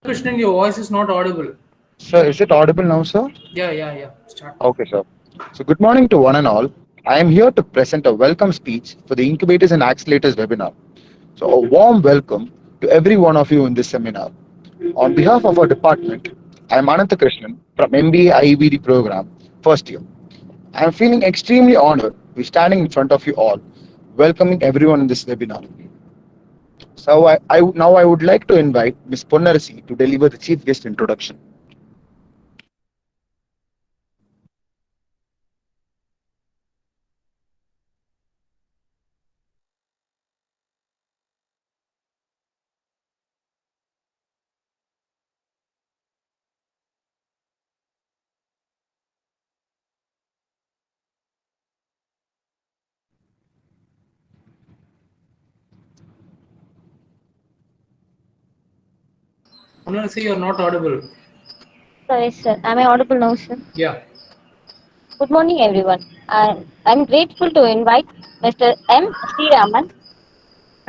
Krishnan, your voice is not audible. Sir, is it audible now, sir? Yeah. Start. Okay, sir. So, good morning to one and all. I am here to present a welcome speech for the Incubators and Accelerators webinar. So, a warm welcome to every one of you in this seminar. On behalf of our department, I am Anantha Krishnan from MBA IEBD program, first year. I am feeling extremely honored to be standing in front of you all, welcoming everyone in this webinar. So, now I would like to invite Ms. Ponnarasi to deliver the chief guest introduction. I'm going to say you're not audible. Sorry, sir. Am I audible now, sir? Yeah. Good morning, everyone. I'm grateful to invite Mr. M. Sriraman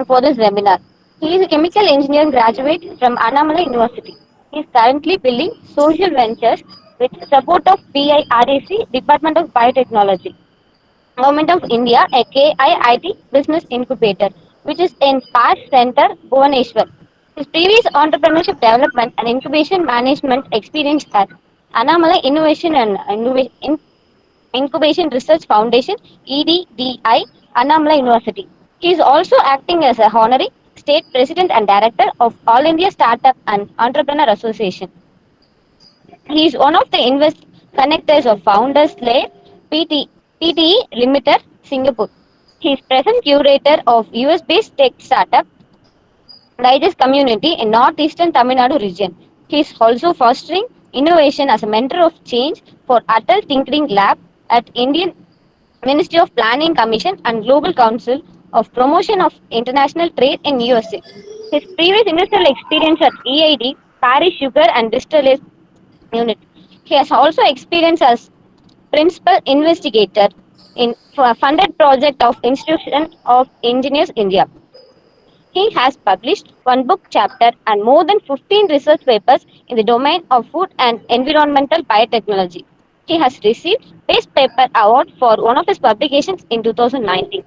for this webinar. He is a chemical engineering graduate from Annamalai University. He is currently building social ventures with support of BIRAC, Department of Biotechnology, Government of India, a KIIT Business Incubator, which is in Pass Center, Bhubaneswar. His previous entrepreneurship development and incubation management experience at Annamalai Innovation and Incubation Research Foundation, EDDI, Annamalai University. He is also acting as a honorary state president and director of All India Startup and Entrepreneur Association. He is one of the connectors of Founders Layer PTE Limited, Singapore. He is present curator of US-based tech startup Digest community in northeastern Tamil Nadu region. He is also fostering innovation as a mentor of change for Atal Tinkering Lab at Indian Ministry of Planning Commission and Global Council of Promotion of International Trade in USA. His previous industrial experience at EID, Paris Sugar and Distillers Unit. He has also experience as principal investigator in for a funded project of Institution of Engineers India. He has published one book chapter and more than 15 research papers in the domain of food and environmental biotechnology. He has received Best Paper Award for one of his publications in 2019.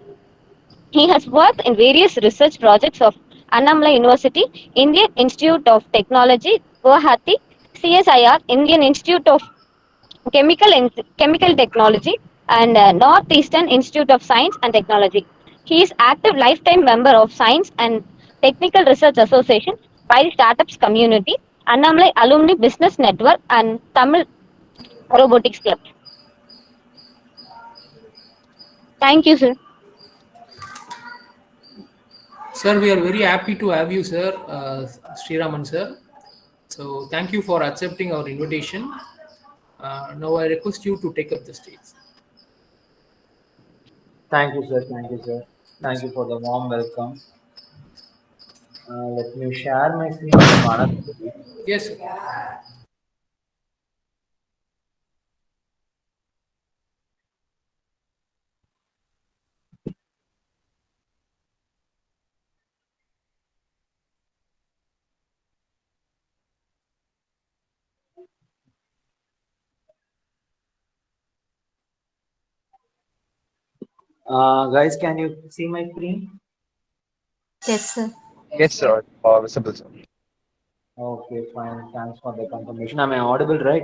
He has worked in various research projects of Annamalai University, Indian Institute of Technology, Guwahati, CSIR, Indian Institute of Chemical Technology, and Northeastern Institute of Science and Technology. He is active lifetime member of Science and Technical Research Association by the Startups Community, Annamalai Alumni Business Network, and Tamil Robotics Club. Thank you, sir. Sir, we are very happy to have you, sir, Sriraman, sir. So, thank you for accepting our invitation. Now, I request you to take up the stage. Thank you, sir. Thank you, sir. Thank you for the warm welcome. Let me share my screen from another. Yes, sir. Guys, can you see my screen? Yes, sir. Yes, sir. Visible, sir. Okay, fine. Thanks for the confirmation. Am I audible, right?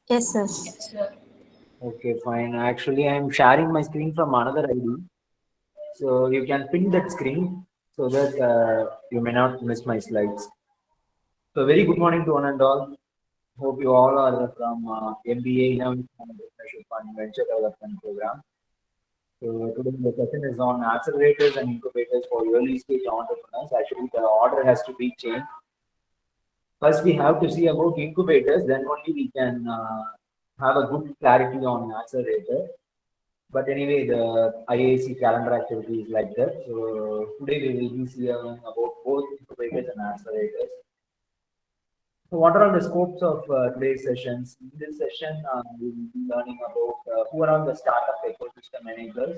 Yes, sir. Okay, fine. Actually, I'm sharing my screen from another ID. So you can pin that screen so that you may not miss my slides. So very good morning to one and all. Hope you all are from MBA Innovation and Entrepreneurship and Venture Development Program. So today the session is on accelerators and incubators for early stage entrepreneurs. Actually, the order has to be changed. First, we have to see about incubators, then only we can have a good clarity on accelerator. But anyway, the IAC calendar activity is like that. So today we will be seeing about both incubators and accelerators. So what are the scopes of today's sessions? In this session, we will be learning about who are all the startup ecosystem enablers,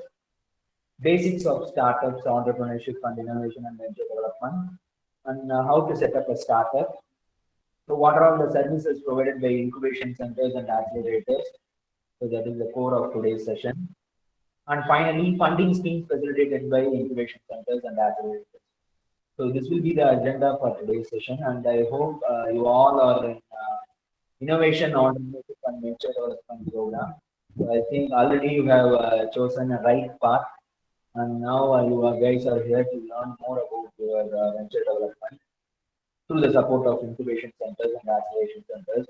basics of startups, entrepreneurship, and innovation and venture development, and how to set up a startup. So, what are all the services provided by incubation centers and accelerators? So, that is the core of today's session. And finally, funding schemes facilitated by incubation centers and accelerators. So, this will be the agenda for today's session, and I hope you all are in innovation, entrepreneurship, and venture development program. So, I think already you have chosen a right path, and now you guys are here to learn more about your venture development through the support of incubation centers and acceleration centers.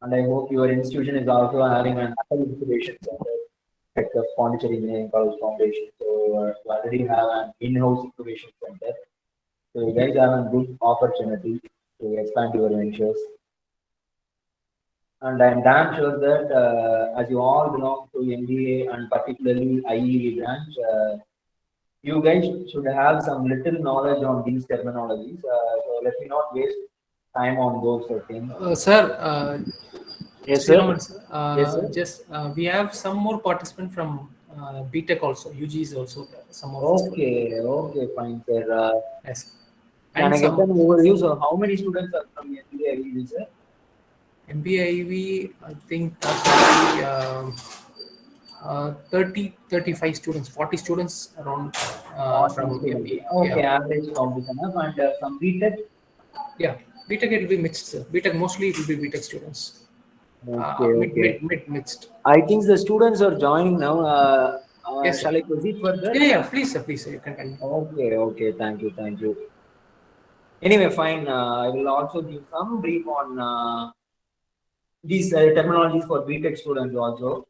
And I hope your institution is also having an incubation center at the Pondicherry Engineering College Foundation. So you already have an in-house incubation center. So you guys have a good opportunity to expand your ventures. And I'm damn sure that as you all belong to MBA and particularly IED branch, you guys should have some little knowledge on these terminologies. So let me not waste time on those things. Sir, Yes, sir. Sriraman, Yes, sir. just we have some more participant from BTech also. UG is also there. Some of the Okay, okay, fine, sir. yes. Can And I get some an overview? So, how many students are from MBA, IED, sir? MBIV, I think that's maybe, 30, 35 students, 40 students around from Students. MBA. Okay, Yeah, average count is enough. And from BTech? yeah. BTech it will be mixed. Sir. BTech mostly it will be BTech students. Okay, okay. Mixed. I think the students are joining now. Yes, sir. Shall I proceed further? Yeah, please, sir, please, sir, you can continue. Okay, okay. Thank you, thank you. Anyway, fine. I will also give some brief on these terminologies for BTech students also.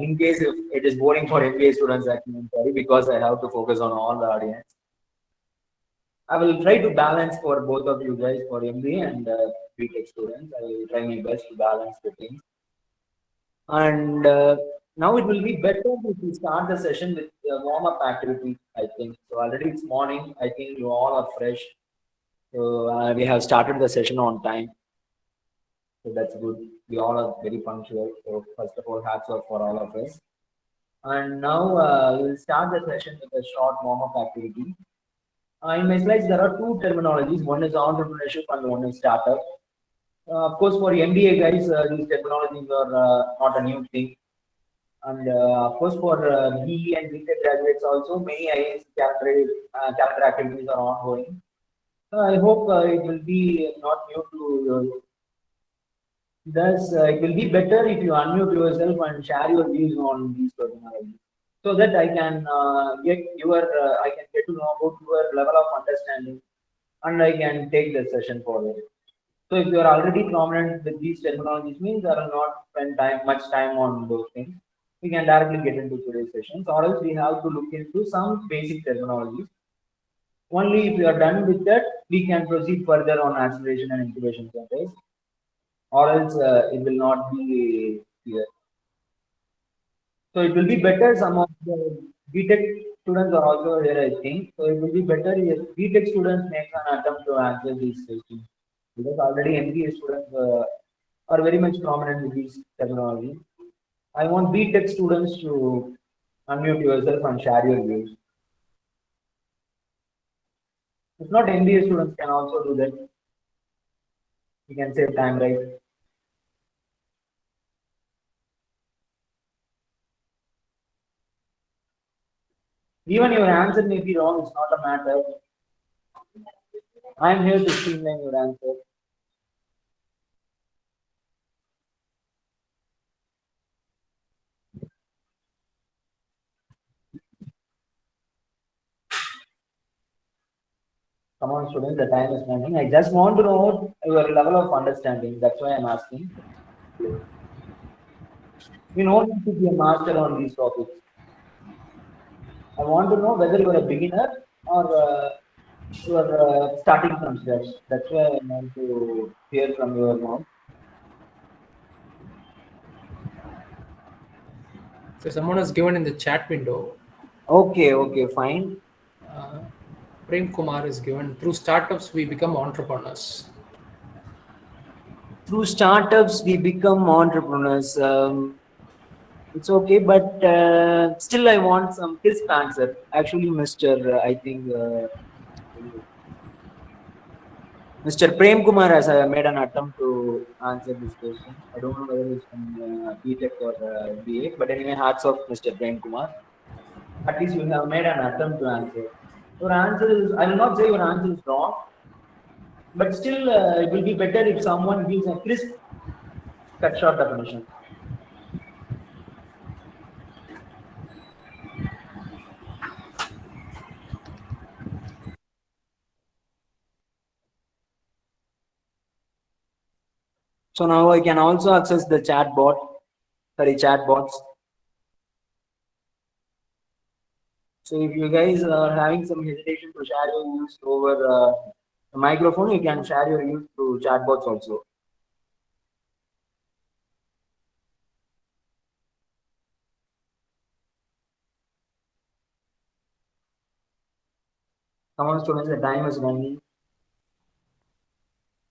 In case if it is boring for MBA students, actually, I'm sorry, because I have to focus on all the audience. I will try to balance for both of you guys for MBA and BTech students. I will try my best to balance the things. And now it will be better if we start the session with warm-up activity, I think. So already it's morning. I think you all are fresh. So we have started the session on time. So that's good. We all are very punctual. So first of all, hats off for all of us. And now we'll start the session with a short warm-up activity. In my slides, there are two terminologies. One is entrepreneurship and one is startup. Of course, for MBA guys, these terminologies are not a new thing. And of course, for BE and BTech graduates also, many IAS character activities are ongoing. I hope it will be not new to you. Thus, it will be better if you unmute yourself and share your views on these terminologies, so that I can I can get to know about your level of understanding, and I can take the session forward. So if you are already prominent with these terminologies, means I will not spend much time on those things. We can directly get into today's sessions, or else we have to look into some basic terminologies. Only if you are done with that, we can proceed further on acceleration and incubation centers, or else it will not be clear. So it will be better. Some of the BTech students are also here, I think. So it will be better if BTech students make an attempt to answer these questions, because already MBA students are very much prominent with these terminology. I want BTech students to unmute yourself and share your views. If not, MBA students can also do that. You can save time, right? Even your answer may be wrong, it's not a matter. I am here to streamline your answer. Come on, students, the time is running. I just want to know your level of understanding. That's why I'm asking. You don't need to be a master on these topics. I want to know whether you are a beginner or you are starting from scratch. That's why I want to hear from your mouth. So someone has given in the chat window. Okay, okay, fine. Prem Kumar is given, through startups we become entrepreneurs. Through startups, we become entrepreneurs. It's okay, but still I want some crisp answer. Actually, Mr. I think Mr. Prem Kumar has made an attempt to answer this question. I don't know whether it's from BTech or BA, but anyway, hats off, Mr. Prem Kumar. At least you have made an attempt to answer. Your answer is, I will not say your answer is wrong, but still it will be better if someone gives a crisp, cut short definition. So now I can also access the chatbots. So if you guys are having some hesitation to share your views over the microphone, you can share your views through chatbots also. Come on, students, the time is running.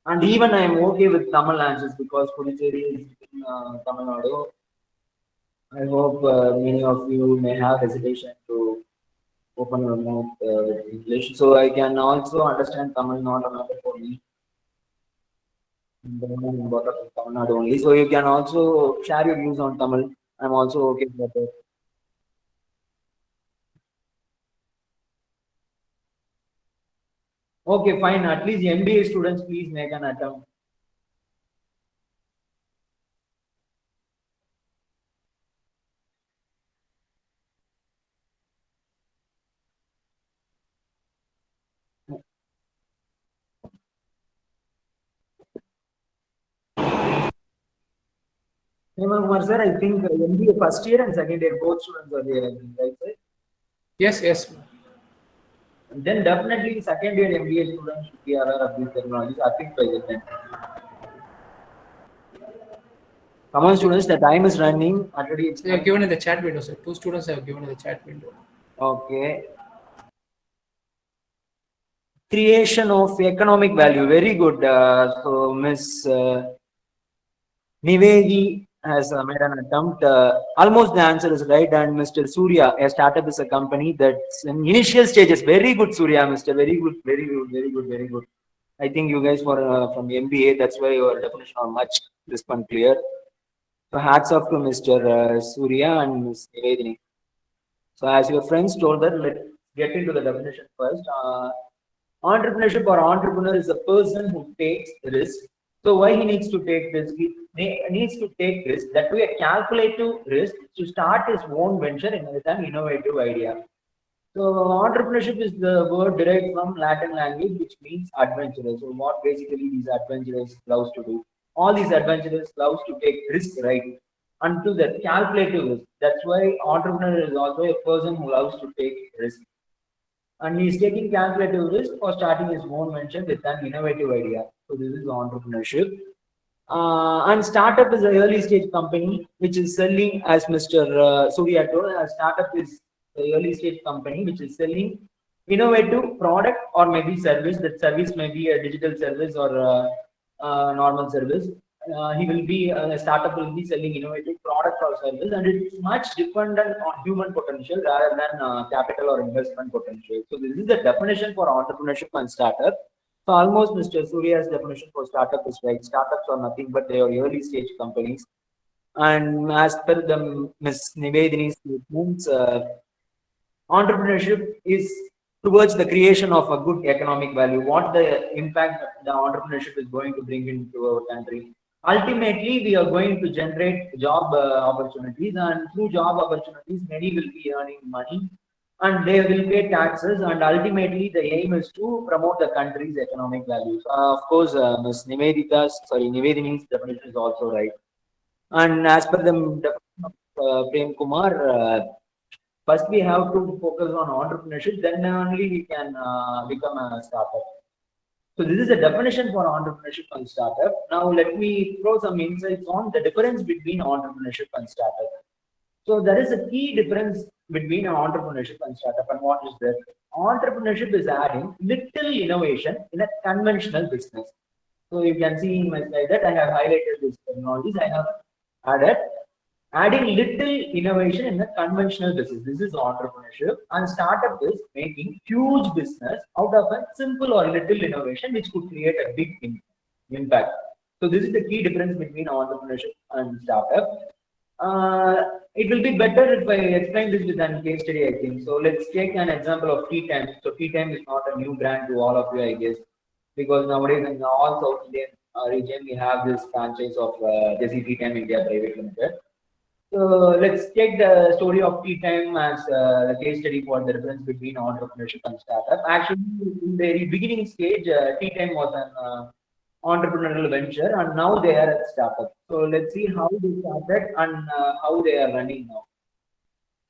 And even I am okay with Tamil answers because Puducherry is in Tamil Nadu. I hope many of you may have hesitation to open your mouth with English. So I can also understand Tamil, not a matter for me. Tamil Nadu only. So you can also share your views on Tamil. I'm also okay with that. Okay, fine. At least MBA students, please make an attempt. Kumar sir, I think MBA first year and second year both students are there, I think, right, sir? Yes, yes. Then definitely second year MBA students should be aware of these technologies. I think by then. Come on, students, the time is running. Already it's They have given in the chat window, sir. 2 students have given in the chat window. okay. Creation of economic value. Very good. So Miss Nivedi has made an attempt. Almost the answer is right. And Mr. Surya, a startup is a company that's in initial stages. Very good, Surya, Mr. Very good, very good, very good, very good. I think you guys were from MBA. That's why your definition are much crisp and clear. So hats off to Mr. Surya and Ms. Nivedini. So as your friends told that, let's get into the definition first. Entrepreneurship or entrepreneur is a person who takes risk. So why he needs to take risk? He needs to take risk. That way, a calculative risk to start his own venture in with an innovative idea. So entrepreneurship is the word derived from Latin language, which means adventurous. So what basically these adventurers loves to do? All these adventurers loves to take risk, right? Unto that calculative risk. That's why entrepreneur is also a person who loves to take risk. And he is taking calculative risk for starting his own venture with an innovative idea. So this is entrepreneurship. And startup is an early stage company which is selling, as Mr. Surya told, a startup is the early stage company which is selling innovative product or maybe service. That service may be a digital service or a normal service. He will be a startup will be selling innovative product or service, and it's much dependent on human potential rather than capital or investment potential. So this is the definition for entrepreneurship and startup. So almost Mr. Surya's definition for startup is right. Startups are nothing but they are early stage companies. And as per the Ms. Nivedini's statements, entrepreneurship is towards the creation of a good economic value. What the impact the entrepreneurship is going to bring into our country. Ultimately, we are going to generate job opportunities, and through job opportunities, many will be earning money and they will pay taxes, and ultimately the aim is to promote the country's economic values. Of course, Ms. Nivedini's definition is also right. And as per the definition of Prem Kumar, first we have to focus on entrepreneurship, then only we can become a startup. So this is the definition for entrepreneurship and startup. Now let me throw some insights on the difference between entrepreneurship and startup. So there is a key difference between an entrepreneurship and startup. And what is that? Entrepreneurship is adding little innovation in a conventional business. So you can see in my slide that I have highlighted these technologies. I have added adding little innovation in the conventional business. This is entrepreneurship, and startup is making huge business out of a simple or little innovation which could create a big impact. So this is the key difference between entrepreneurship and startup. It will be better if I explain this with an case study, I think. So let's take an example of Tea Time. So Tea Time is not a new brand to all of you, I guess, because nowadays in all South Indian region we have this franchise of Jesse Tea Time India Private Limited. So let's take the story of Tea Time as the case study for the difference between entrepreneurship and startup. Actually, in the very beginning stage, Tea Time was an entrepreneurial venture, and now they are a startup. So let's see how they started and how they are running now.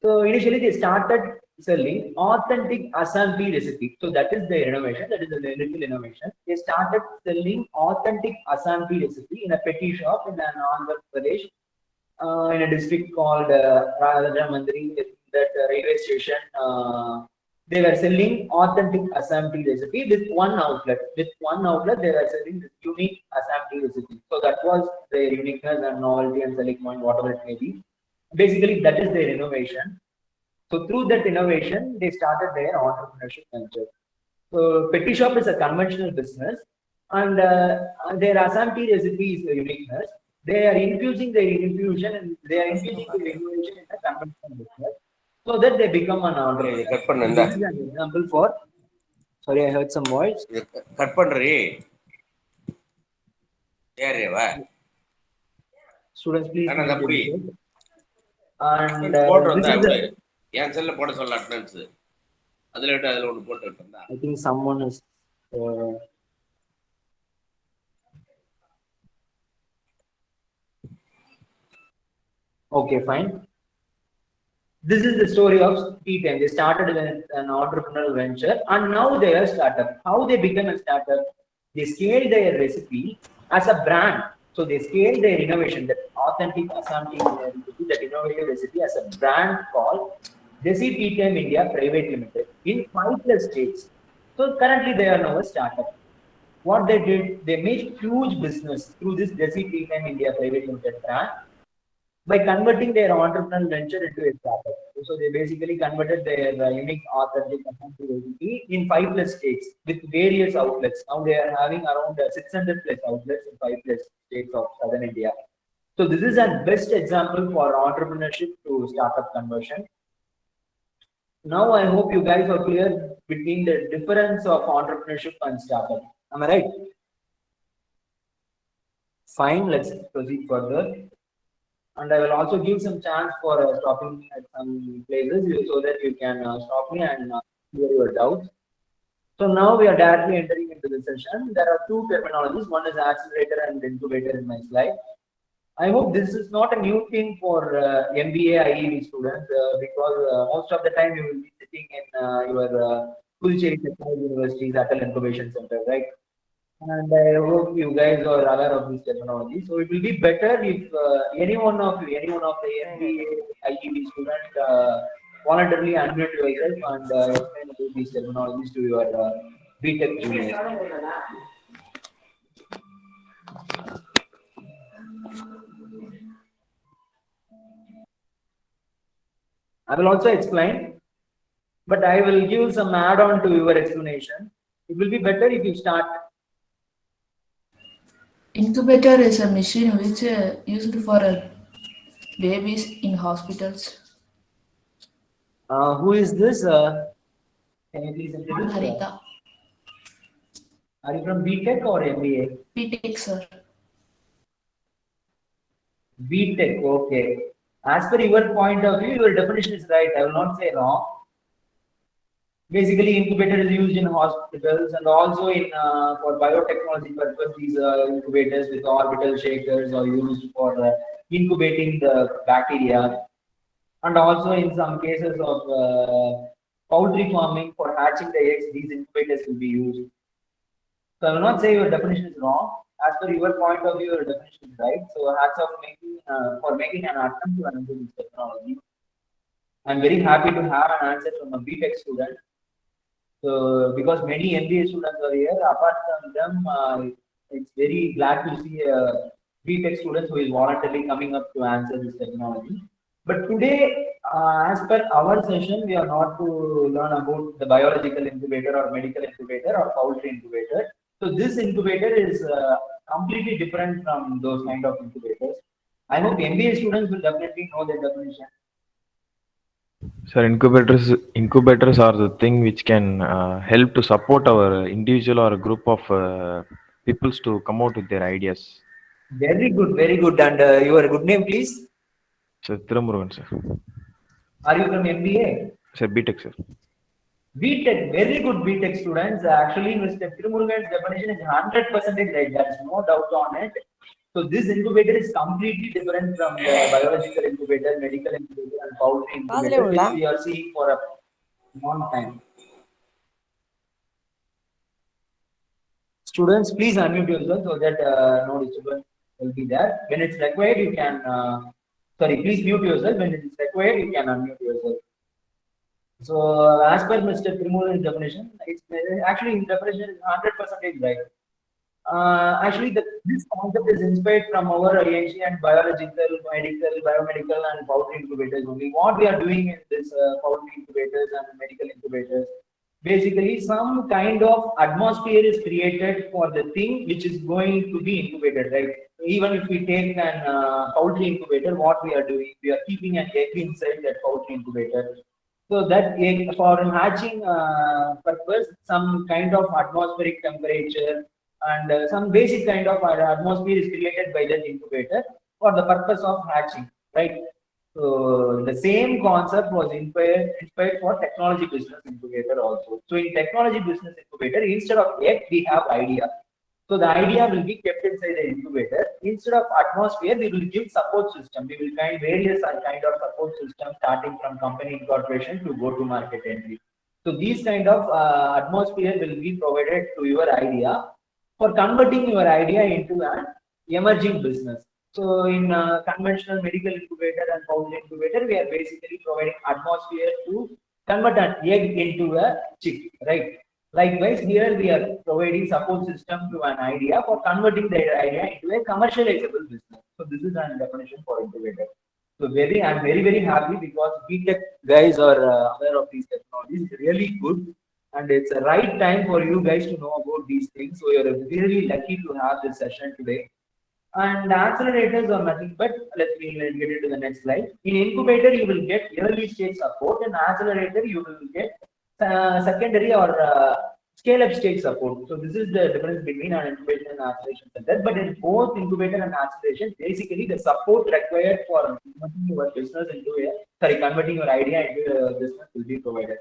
So initially they started selling authentic Assam tea recipe. So that is the innovation. That is the little innovation. They started selling authentic Assam tea recipe in a petty shop in an Andhra Pradesh, in a district called Rajamandri. That railway station. They were selling authentic Assam tea recipe with one outlet. With one outlet, they were selling this unique Assam tea recipe. So that was their uniqueness and novelty and selling point, whatever it may be. Basically, that is their innovation. So through that innovation, they started their entrepreneurship venture. So petty shop is a conventional business, and their Assam tea recipe is the uniqueness. They are infusing their infusion and they are infusing their innovation in a conventional business, so that they become an entrepreneur. This is an example for. Sorry, I heard some voice. Cut பண்றே ஏறேவா Students, please. அண்ணா அப்படி And போட்டு this வந்தா is என் செல்ல போட சொல்ல attendance அதுல விட்டு அதுல ஒன்னு போட்டு விட்டா I think someone is. Okay, fine. This is the story of Tea Time. They started with an entrepreneurial venture and now they are a startup. How they become a startup? They scaled their recipe as a brand. So they scaled their innovation, that authentic Assam tea recipe, that innovative recipe as a brand called Jesse Tea Time India Private Limited in 5+ states. So currently they are now a startup. What they did, they made huge business through this Jesse Tea Time India Private Limited brand by converting their entrepreneurial venture into a startup. So they basically converted their unique authentic recipe in 5+ states with various outlets. Now they are having around 600+ outlets in 5+ states of southern India. So this is a best example for entrepreneurship to startup conversion. Now I hope you guys are clear between the difference of entrepreneurship and startup. Am I right? Fine, let's proceed further. And I will also give some chance for stopping me at some places so that you can stop me and clear your doubts. So now we are directly entering into the session. There are two terminologies. One is accelerator and incubator in my slide. I hope this is not a new thing for MBA, IEV students because most of the time you will be sitting in your Puducherry Technology University's Atal Incubation Center, right? And I hope you guys are aware of this terminology. So it will be better if any one of the MBA, IEV student voluntarily unmute yourself and explain about these terminologies to your BTech juniors. I will also explain, but I will give some add-on to your explanation. It will be better if you start. Incubator is a machine which used for babies in hospitals. Who is this? Can you please introduce? Harita. Are you from BTech or MBA? BTech, sir. BTech, okay. As per your point of view, your definition is right. I will not say wrong. Basically, incubator is used in hospitals and also in for biotechnology purpose. These incubators with orbital shakers are used for incubating the bacteria, and also in some cases of poultry farming for hatching the eggs, these incubators will be used. So I will not say your definition is wrong. As per your point of view, your definition is right. So hats off for making an attempt to understand this technology. I'm very happy to have an answer from a BTech student. So because many MBA students are here, apart from them, it's very glad to see a BTech students who is voluntarily coming up to answer this technology. But today, as per our session, we are not to learn about the biological incubator or medical incubator or poultry incubator. So this incubator is completely different from those kind of incubators. I hope MBA students will definitely know the definition. Sir, incubators are the thing which can help to support our individual or a group of peoples to come out with their ideas. Very good, very good. And your good name, please. Sir, Thirumurugan, sir. Are you from MBA? Sir, BTech, sir. BTech, very good BTech students. Actually, Mr. Tirumurugan's definition is 100% right. There's no doubt on it. So this incubator is completely different from the biological incubator, medical incubator, and poultry incubator, which we are seeing for a long time. Students, please unmute yourself so that no disturbance will be there. When it's required, you can. Please mute yourself. When it is required, you can unmute yourself. So, as per Mr. Tirumurugan's definition, it's actually in definition is 100% right. Actually, this concept is inspired from our ancient biological, medical, biomedical, and poultry incubators only. What we are doing in this poultry incubators and medical incubators, basically, some kind of atmosphere is created for the thing which is going to be incubated, right? Even if we take an poultry incubator, what we are doing, we are keeping an egg inside that poultry incubator. So that egg, for hatching purpose, some kind of atmospheric temperature and some basic kind of atmosphere is created by that incubator for the purpose of hatching, right? So the same concept was inspired for technology business incubator also. So in technology business incubator, instead of egg, we have idea. So the idea will be kept inside the incubator. Instead of atmosphere, we will give support system. We will find various kind of support systems starting from company incorporation to go-to-market entry. So these kind of atmosphere will be provided to your idea for converting your idea into an emerging business. So in conventional medical incubator and poultry incubator, we are basically providing atmosphere to convert an egg into a chick, right? Likewise, here we are providing support system to an idea for converting that idea into a commercializable business. So this is an definition for incubator. So I'm very happy because BTech guys are aware of these technologies. It's really good, and it's the right time for you guys to know about these things. So you're really lucky to have this session today. And accelerators are nothing but, let me get into the next slide. In incubator, you will get early stage support. In accelerator, you will get secondary or scale-up stage support. So this is the difference between an incubation and acceleration center. But in both incubator and acceleration, basically the support required for converting your business into converting your idea into a business will be provided.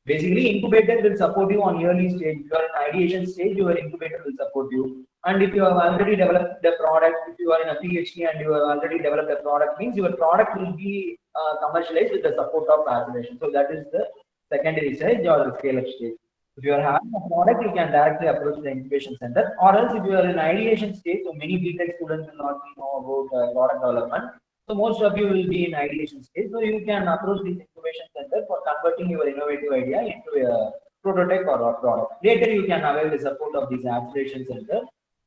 Basically, incubator will support you on early stage. If you are in ideation stage, your incubator will support you. And if you have already developed the product, if you are in a PhD and you have already developed the product, means your product will be commercialized with the support of acceleration. So that is the secondary stage or the scale-up stage. If you are having a product, you can directly approach the incubation center. Or else, if you are in ideation stage, so many BTech students will not know about product development. So most of you will be in ideation stage. So you can approach this incubation center for converting your innovative idea into a prototype or a product. Later, you can avail the support of this acceleration center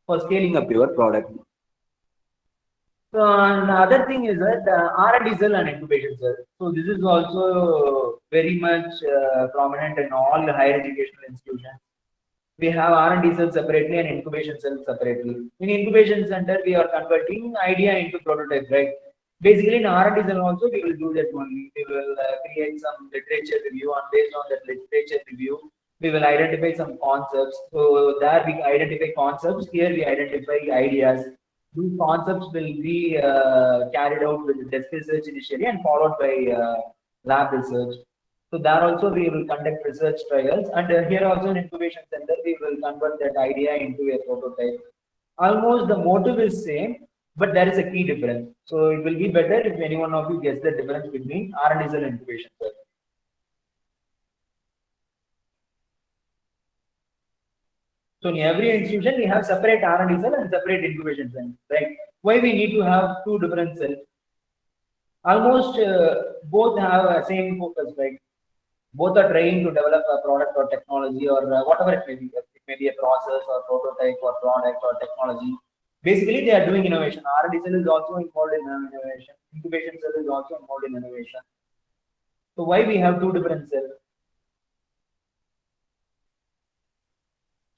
for scaling up your product. So another thing is that R&D cell and incubation cell. So this is also very much prominent in all the higher educational institutions. We have R&D cell separately and incubation cell separately. In incubation center, we are converting idea into prototype, right? Basically, in R&D cell also, we will do that only. We will create some literature review, and based on that literature review, we will identify some concepts. So there we identify concepts. Here we identify ideas. These concepts will be carried out with desk research initially and followed by lab research. So there also we will conduct research trials, and here also in incubation center we will convert that idea into a prototype. Almost the motive is same, but there is a key difference. So it will be better if any one of you gets the difference between R&D cell and incubation cell. So in every institution, we have separate R&D cell and separate incubation cell, right? Why we need to have two different cells? Almost both have a same focus, right? Both are trying to develop a product or technology or whatever it may be. It may be a process or prototype or product or technology. Basically, they are doing innovation. R&D cell is also involved in innovation. Incubation cell is also involved in innovation. So why we have two different cells?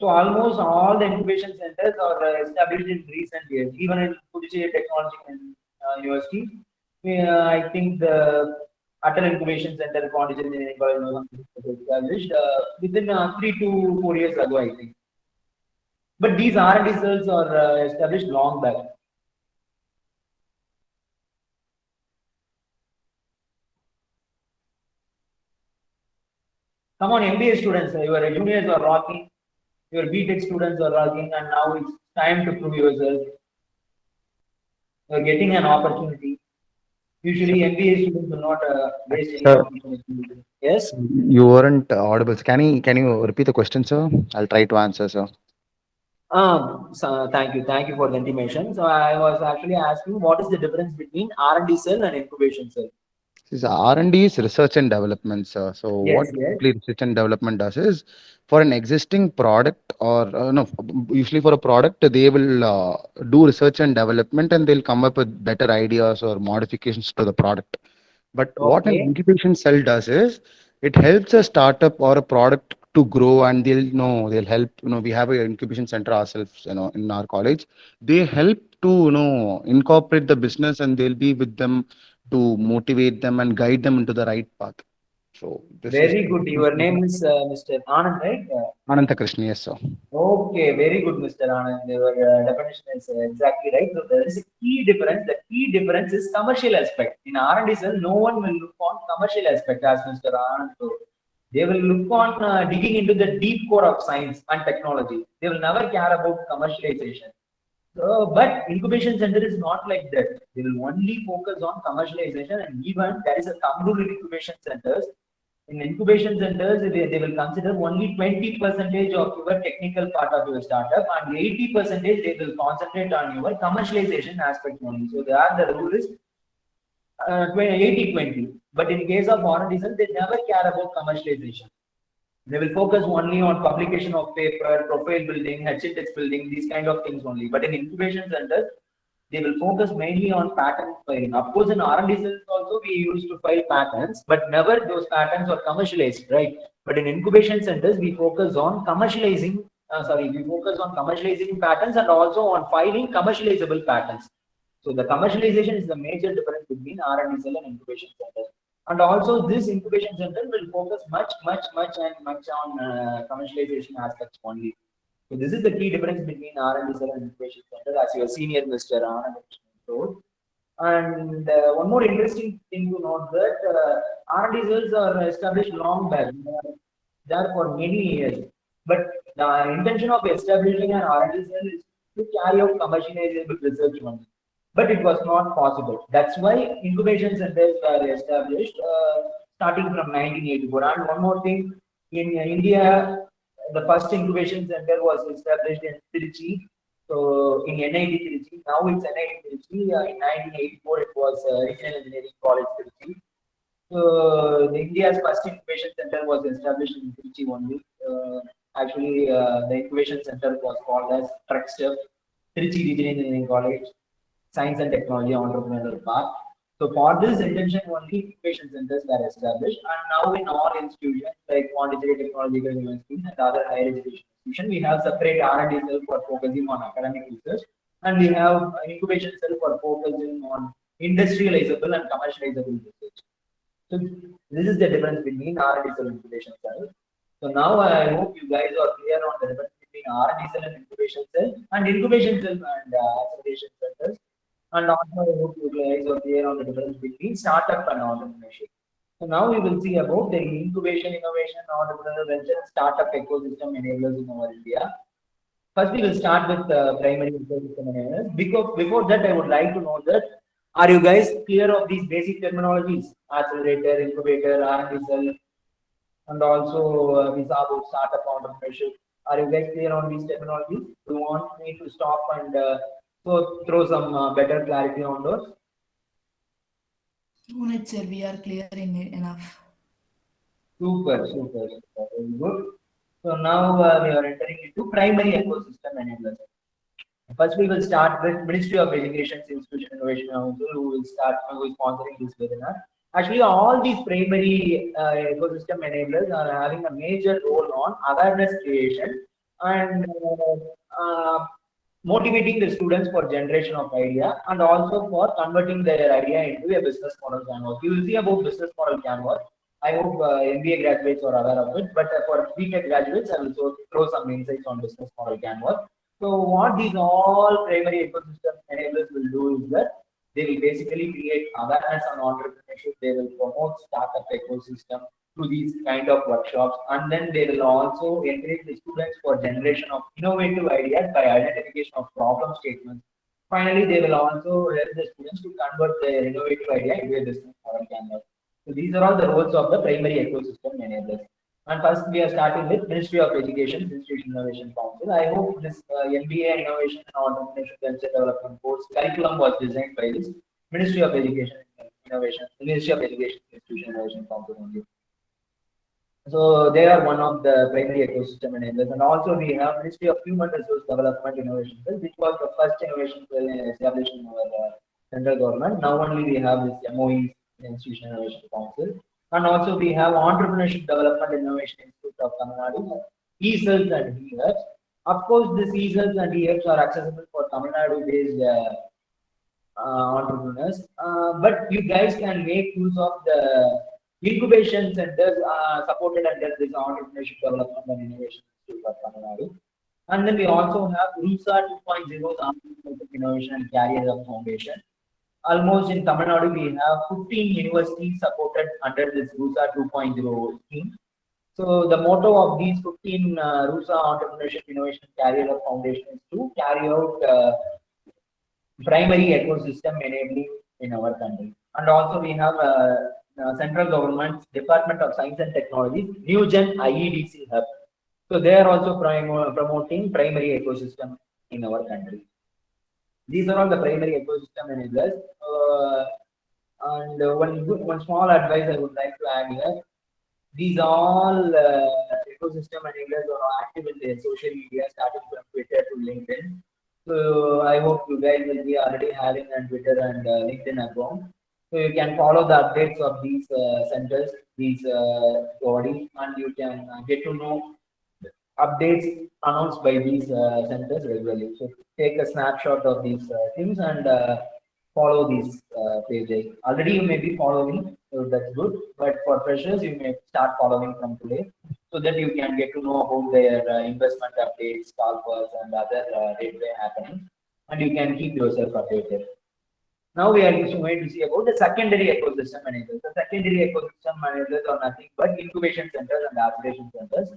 So almost all the incubation centers are established in recent years. Even in Puducherry Technology University, I think the Atal Incubation Center, Pondicherry Engineering College, was established within 3 to 4 years ago, I think. But these R&D cells are established long back. Come on, MBA students, your juniors are rocking, your BTech students are rocking, and now it's time to prove yourself. You're getting an opportunity. Usually, MBA students will not waste any opportunity. Yes? You weren't audible. Can you repeat the question, sir? I'll try to answer, sir. So thank you for the intimation. So I was actually asking, what is the difference between R&D cell and incubation cell? This R&D is research and development, sir. So what Yes. basically research and development does is for an existing product or no, usually for a product, they will do research and development and they'll come up with better ideas or modifications to the product. But what an Okay. incubation cell does is it helps a startup or a product to grow and they'll help, we have an incubation center ourselves, in our college. They help to, incorporate the business and they'll be with them to motivate them and guide them into the right path. So this is Very good. Your name is Mr. Anand, right? Ananta Krishna, yes, sir. Okay, very good, Mr. Anand. Your definition is exactly right. So there is a key difference. The key difference is commercial aspect. In R&D cell, no one will look on commercial aspect, as Mr. Anand told. They will look on digging into the deep core of science and technology. They will never care about commercialization. But incubation center is not like that. They will only focus on commercialization, and even there is a thumb rule in incubation centers. In incubation centers, they will consider only 20% of your technical part of your startup, and 80% they will concentrate on your commercialization aspect only. So there the rule is 80-20. But in case of R&D, they never care about commercialization. They will focus only on publication of paper, profile building, HTX building, these kind of things only. But in incubation centers, they will focus mainly on patent filing. Of course, in R&D cells also we used to file patents, but never those patents are commercialized, right? But in incubation centers, we focus on commercializing. We focus on commercializing patents and also on filing commercializable patents. So the commercialization is the major difference between R&D cell and incubation center. And also this incubation center will focus much on commercialization aspects only. So this is the key difference between R&D cell and incubation center, as your senior Mr. Anand told. And one more interesting thing to note that R&D cells are established long back. They are there for many years. But the intention of establishing an R&D cell is to carry out commercializable research only. But it was not possible. That's why incubation centers were established starting from 1984. And one more thing, in India, the first incubation center was established in Trichy. So in NIT Trichy, now it's NIT Trichy. In 1984, it was Regional Engineering College Trichy. So the India's first incubation center was established in Trichy only. The incubation center was called as Truckstep, Trichy Regional Engineering College, Science and Technology Entrepreneurial Park. So for this intention, only incubation centers were established, and now in all institutions like Pondicherry Technological University and other higher education institutions, we have separate R&D cell for focusing on academic research, and we have an incubation cell for focusing on industrializable and commercializable research. So this is the difference between R&D cell and incubation cell. So now I hope you guys are clear on the difference between R&D cell and incubation cell and acceleration centers. And also I hope you guys are clear on the difference between startup and entrepreneurship. So now we will see about the incubation, innovation, entrepreneurial venture, startup ecosystem enablers in our India. First, we will start with primary ecosystem enablers. Before that, I would like to know that are you guys clear of these basic terminologies? Accelerator, incubator, R&D cell, and also we saw about startup entrepreneurship. Are you guys clear on these terminologies? Do you want me to stop and throw some better clarity on those? No need, sir. We are clear enough. Super. Very good. So now we are entering into primary ecosystem enablers. First, we will start with Ministry of Education's Institution Innovation Council, who is sponsoring this webinar. Actually, all these primary ecosystem enablers are having a major role on awareness creation and motivating the students for generation of idea and also for converting their idea into a business model canvas. You will see about business model canvas. I hope MBA graduates are aware of it, but for BTech graduates, I will throw some insights on business model canvas. So what these all primary ecosystem enablers will do is that they will basically create awareness on entrepreneurship. They will promote startup ecosystem through these kind of workshops, and then they will also encourage the students for generation of innovative ideas by identification of problem statements. Finally, they will also help the students to convert their innovative idea into a business model canvas. So these are all the roles of the primary ecosystem enablers. And first, we are starting with Ministry of Education Institution Innovation Council. I hope this MBA Innovation and Entrepreneurship Venture Development course curriculum was designed by this Ministry of Education Ministry of Education Institution Innovation Council only. So they are one of the primary ecosystem enablers. And also we have Ministry of Human Resource Development Innovation Cell, which was the first innovation cell established in our central government. Now only we have this MOE, Institution Innovation Council. And also we have Entrepreneurship Development Innovation Institute of Tamil Nadu, e-cells and e-hubs. Of course, these e-cells and e-hubs are accessible for Tamil Nadu based entrepreneurs, but you guys can make use of the incubation centers supported under this Entrepreneurship Development and Innovation Institute of Tamil Nadu. And then we also have RUSA 2.0 Entrepreneurship Innovation and Career Foundation. Almost in Tamil Nadu, we have 15 universities supported under this RUSA 2.0 scheme. So the motto of these 15 RUSA Entrepreneurship Innovation Career Foundation is to carry out primary ecosystem enabling in our country. And also we have central government's Department of Science and Technology, NewGen IEDC Hub. So they are also promoting primary ecosystem in our country. These are all the primary ecosystem enablers. And one small advice I would like to add here. These all ecosystem enablers are active in their social media, starting from Twitter to LinkedIn. So I hope you guys will be already having a Twitter and LinkedIn account. So you can follow the updates of these centers, these bodies, and you can get to know updates announced by these centers regularly. So take a snapshot of these things and follow these pages. Already you may be following, so that's good. But for freshers, you may start following from today, so that you can get to know about their investment updates, offers, and other day-to-day happenings, and you can keep yourself updated. Now we are going to see about the secondary ecosystem managers. The secondary ecosystem managers are nothing but incubation centers and acceleration centers,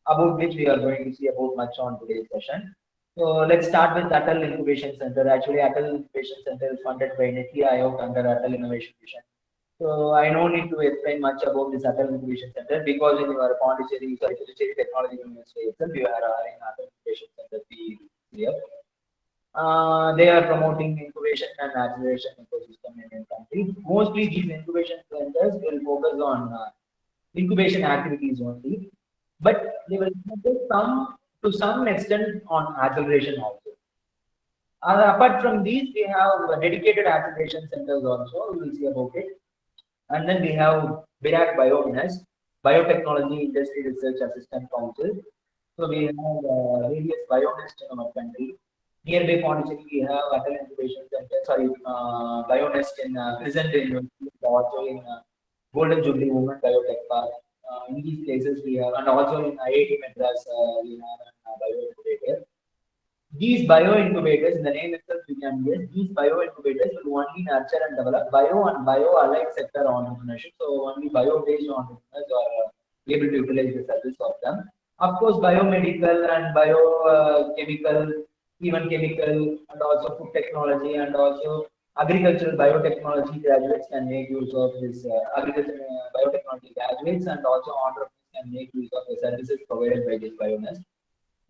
about which we are going to see about much on today's session. So let's start with Atal Incubation Center. Actually, Atal Incubation Center is funded by Niti Aayog under Atal Innovation Mission. So I don't need to explain much about this Atal Incubation Center, because in your Pondicherry, Technology University itself, you are having Atal Incubation Center here. They are promoting incubation and acceleration ecosystem in the country. Mostly these incubation centers will focus on incubation activities only, but they will focus to some extent on acceleration also. Apart from these, we have dedicated acceleration centers also. We will see about it. And then we have BIRAC BioNest, Biotechnology Industry Research Assistant Council. So we have various BioNest in our country. Nearby Pondicherry, we have Atal Incubation Center, BioNest in Crescent University, also in Golden Jubilee Women Biotech Park. In these places we have, and also in IIT Madras, we have a bio incubator. These bio incubators, in the name itself, you can guess, these bio incubators will only nurture and develop bio and bio-allied sector entrepreneurship. So only bio-based entrepreneurs are able to utilize the service of them. Of course, biomedical and biochemical, even chemical, and also food technology, and also agricultural biotechnology graduates can make use of this agricultural biotechnology graduates, and also entrepreneurs can make use of the services provided by this BioNest.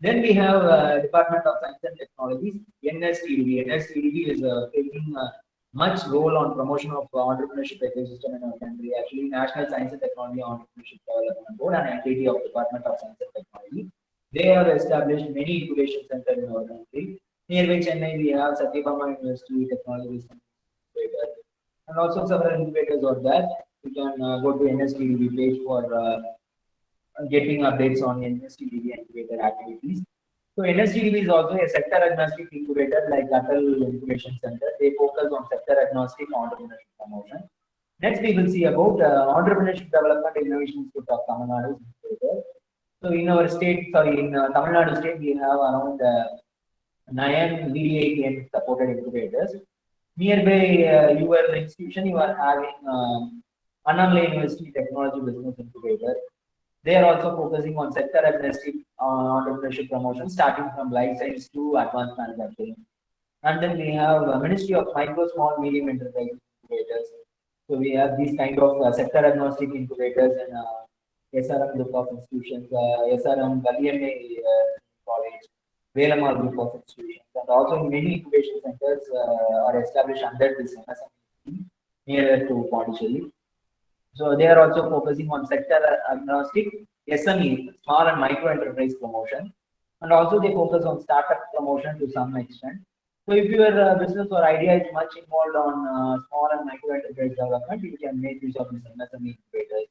Then we have Department of Science and Technologies, NSTDB. NSTDB is taking much role on promotion of entrepreneurship ecosystem in our country. Actually, National Science and Technology Entrepreneurship Development Board and NTT of Department of Science and Technology. They have established many incubation centers in our country. Nearby Chennai, we have Satyabama University Technology Incubator, and also several incubators are there. You can go to NSTDB page for getting updates on NSTDB incubator activities. So NSTDB is also a sector agnostic incubator like Atal Incubation Center. They focus on sector agnostic entrepreneurship promotion. Next, we will see about entrepreneurship development innovation institute of Tamil Nadu incubator. So in our state, sorry, in Tamil Nadu state, we have around 9 VDA supported incubators. Nearby your institution, you are having Annamalai University Technology Business Incubator. They are also focusing on sector agnostic entrepreneurship promotion, starting from life science to advanced manufacturing. And then we have Ministry of Micro, Small, Medium Enterprise Incubators. So we have these kind of sector agnostic incubators and SRM group of institutions, SRM WMA College, Velamal group of institutions, and also many incubation centers are established under this MSME nearer to Pondicherry. So they are also focusing on sector agnostic SME, small and micro enterprise promotion, and also they focus on startup promotion to some extent. So if your business or idea is much involved on small and micro enterprise development, you can make use of this MSME incubators.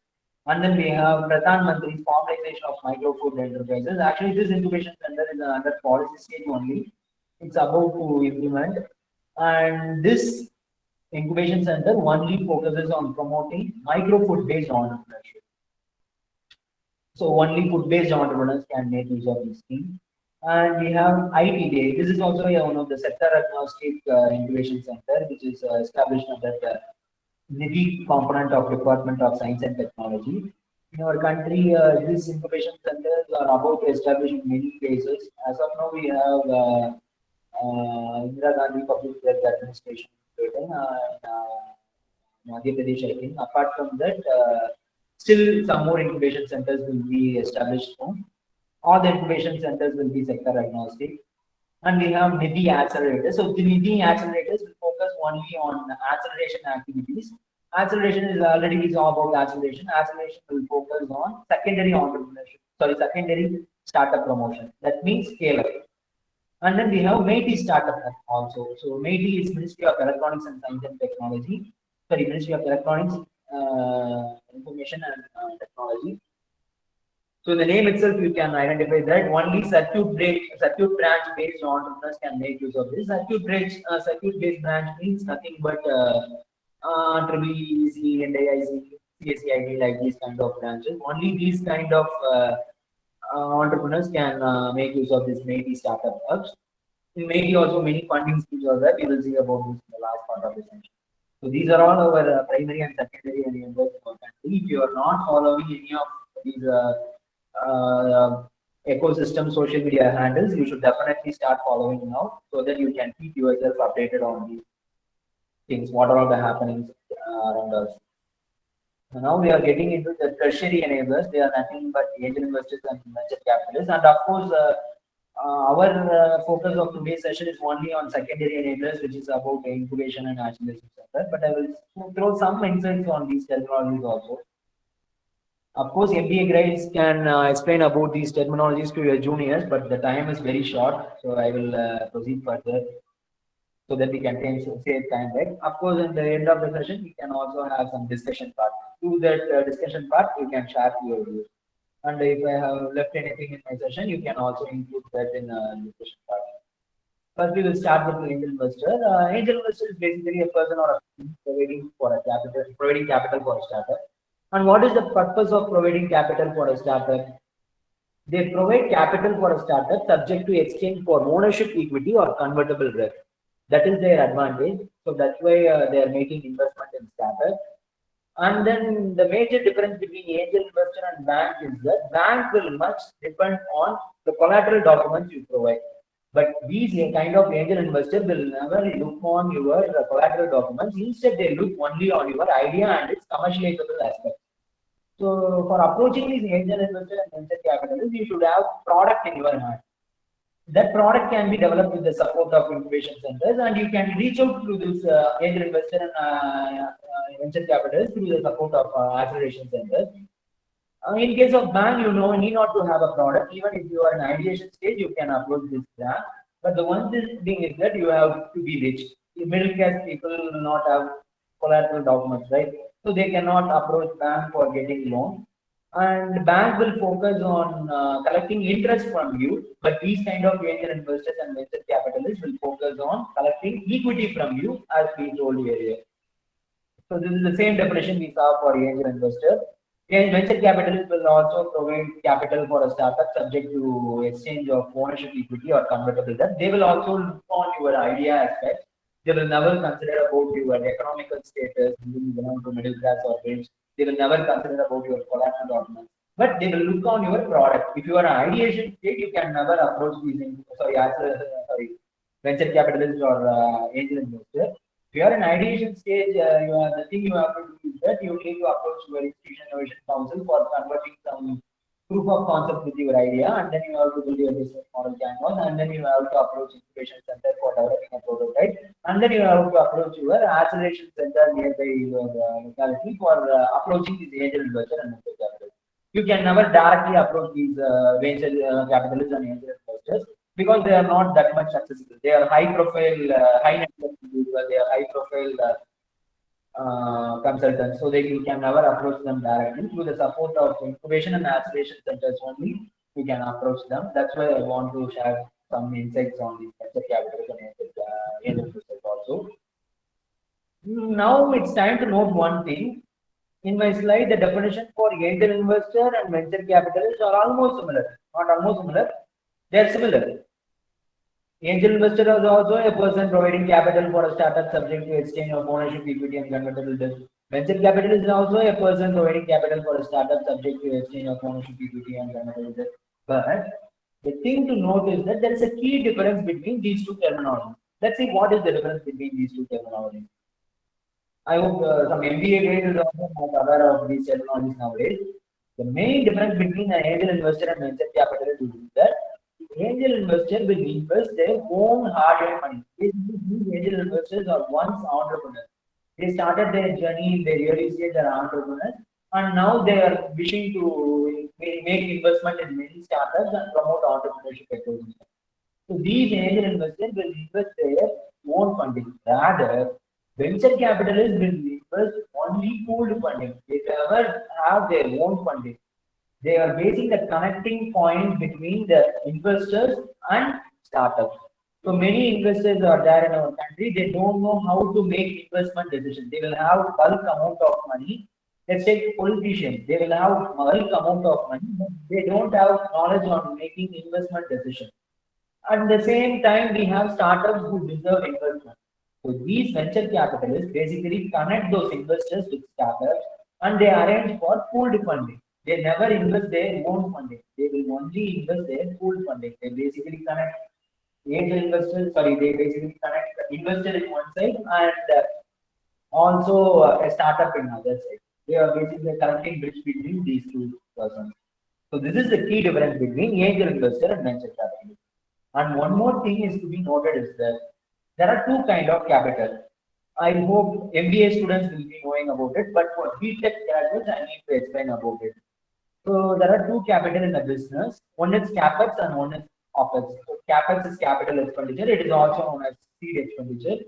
And then we have Pradhan Mantri's formalization of micro food enterprises. Actually, this incubation center is under policy stage only. It's about to implement, and this incubation center only focuses on promoting micro food based entrepreneurship. So only food based entrepreneurs can make use of this scheme. And we have ITDA. This is also one of the sector agnostic incubation center, which is established under the NITI component of Department of Science and Technology. In our country, these incubation centers are about to establish in many places. As of now, we have Indira Gandhi Public Health Administration in Madhya Pradesh, I think. Apart from that, still some more incubation centers will be established soon. All the incubation centers will be sector agnostic. And we have NITI accelerators. So the NITI accelerators will focus only on acceleration activities. Acceleration is already all about acceleration. Acceleration will focus on secondary entrepreneurship, secondary startup promotion. That means scale up. And then we have MeitY startup also. So MeitY is Ministry of Electronics and Science and Technology. Sorry, Ministry of Electronics, Information and Technology. So in the name itself, you can identify that only circuit branch based entrepreneurs can make use of this. Circuit based branch means nothing but EEC and AIC, CSCID, like these kind of branches. Only these kind of entrepreneurs can make use of this MeitY startup hubs. In MeitY also many funding schemes are there. We will see about this in the last part of the session. So these are all our primary and secondary enablers for country. If you are not following any of these ecosystem social media handles, you should definitely start following now, so that you can keep yourself updated on these things, what are all the happenings around us. So now we are getting into the tertiary enablers. They are nothing but angel investors and venture capitalists, and of course our focus of today's session is only on secondary enablers, which is about incubation and acceleration center. But I will throw some insights on these terminologies also. Of course, MBA grades can explain about these terminologies to your juniors, but the time is very short, so I will proceed further so that we can save time. Right? Of course, in the end of the session, we can also have some discussion part. To that discussion part, you can share your views. And if I have left anything in my session, you can also include that in the discussion part. First, we will start with the angel investor. Angel investor is basically a person or a providing capital for a startup. And what is the purpose of providing capital for a startup? They provide capital for a startup subject to exchange for ownership equity or convertible debt. That is their advantage. So that's why they are making investment in startup. And then the major difference between angel investor and bank is that bank will much depend on the collateral documents you provide. But these kind of angel investor will never look on your collateral documents. Instead, they look only on your idea and its commercializable aspect. So for approaching these angel investor and venture capitalists, you should have product in your hand. That product can be developed with the support of incubation centers, and you can reach out to this angel investor and venture capitalists through the support of acceleration centers. In case of bank, you need not to have a product. Even if you are in ideation stage, you can approach this bank. But the one thing is that you have to be rich. The middle class people will not have collateral documents, right? So they cannot approach bank for getting loan. And bank will focus on collecting interest from you, but these kind of angel investors and venture capitalists will focus on collecting equity from you, as we told you earlier. So this is the same definition we saw for angel investor. And venture capitalists will also provide capital for a startup subject to exchange of ownership equity or convertible debt. They will also look on your idea aspect. They will never consider about your economical status, whether you belong to middle class or rich. They will never consider about your collateral documents. But they will look on your product. If you are an ideation state, you can never approach these venture capitalist or angel investor. If you are in ideation stage, the thing you have to do is that you need to approach your institution innovation council for converting some proof of concept with your idea, and then you have to build your business model canvas, and then you have to approach incubation center for developing a prototype, and then you have to approach your acceleration center nearby your locality for approaching this angel investor and venture capital. You can never directly approach these venture capitalists and angel investors because they are not that much accessible. They are high profile, high net worth individuals. They are high profile consultants, so you can never approach them directly. Through the support of incubation and acceleration centers only, we can approach them. That's why I want to share some insights on these venture capitals and angel investors also. Now it's time to note one thing. In my slide, the definition for angel investor and venture capitalists are almost similar. Not almost similar, they are similar. Angel investor is also a person providing capital for a startup subject to exchange of ownership, equity, and convertible debt. Venture capitalist is also a person providing capital for a startup subject to exchange of ownership, equity, and convertible debt. But the thing to note is that there is a key difference between these two terminologies. Let's see what is the difference between these two terminologies. I hope some MBA guys is also not aware of these terminologies nowadays. The main difference between an angel investor and venture capitalist is that angel investor will invest their own hard-earned money. These angel investors are once entrepreneurs. They started their journey in the early stage as entrepreneurs, and now they are wishing to make investment in many startups and promote entrepreneurship ecosystem. So these angel investors will invest their own funding. Rather, venture capitalists will invest only pooled funding. They never have their own funding. They are basing the connecting point between the investors and startups. So many investors are there in our country. They don't know how to make investment decisions. They will have bulk amount of money. Let's take politicians. They will have bulk amount of money, but they don't have knowledge on making investment decisions. At the same time, we have startups who deserve investment. So these venture capitalists basically connect those investors with startups, and they arrange for pooled funding. They never invest their own funding. They will only invest their pooled funding. They basically connect angel investors, they basically connect the investor in one side and also a startup in other side. They are basically connecting bridge between these two persons. So this is the key difference between angel investor and venture capitalist. And one more thing is to be noted is that there are two kind of capital. I hope MBA students will be knowing about it, but for BTech graduates, I need to explain about it. So there are two capital in a business. One is capex and one is opex. So capex is capital expenditure. It is also known as seed expenditure.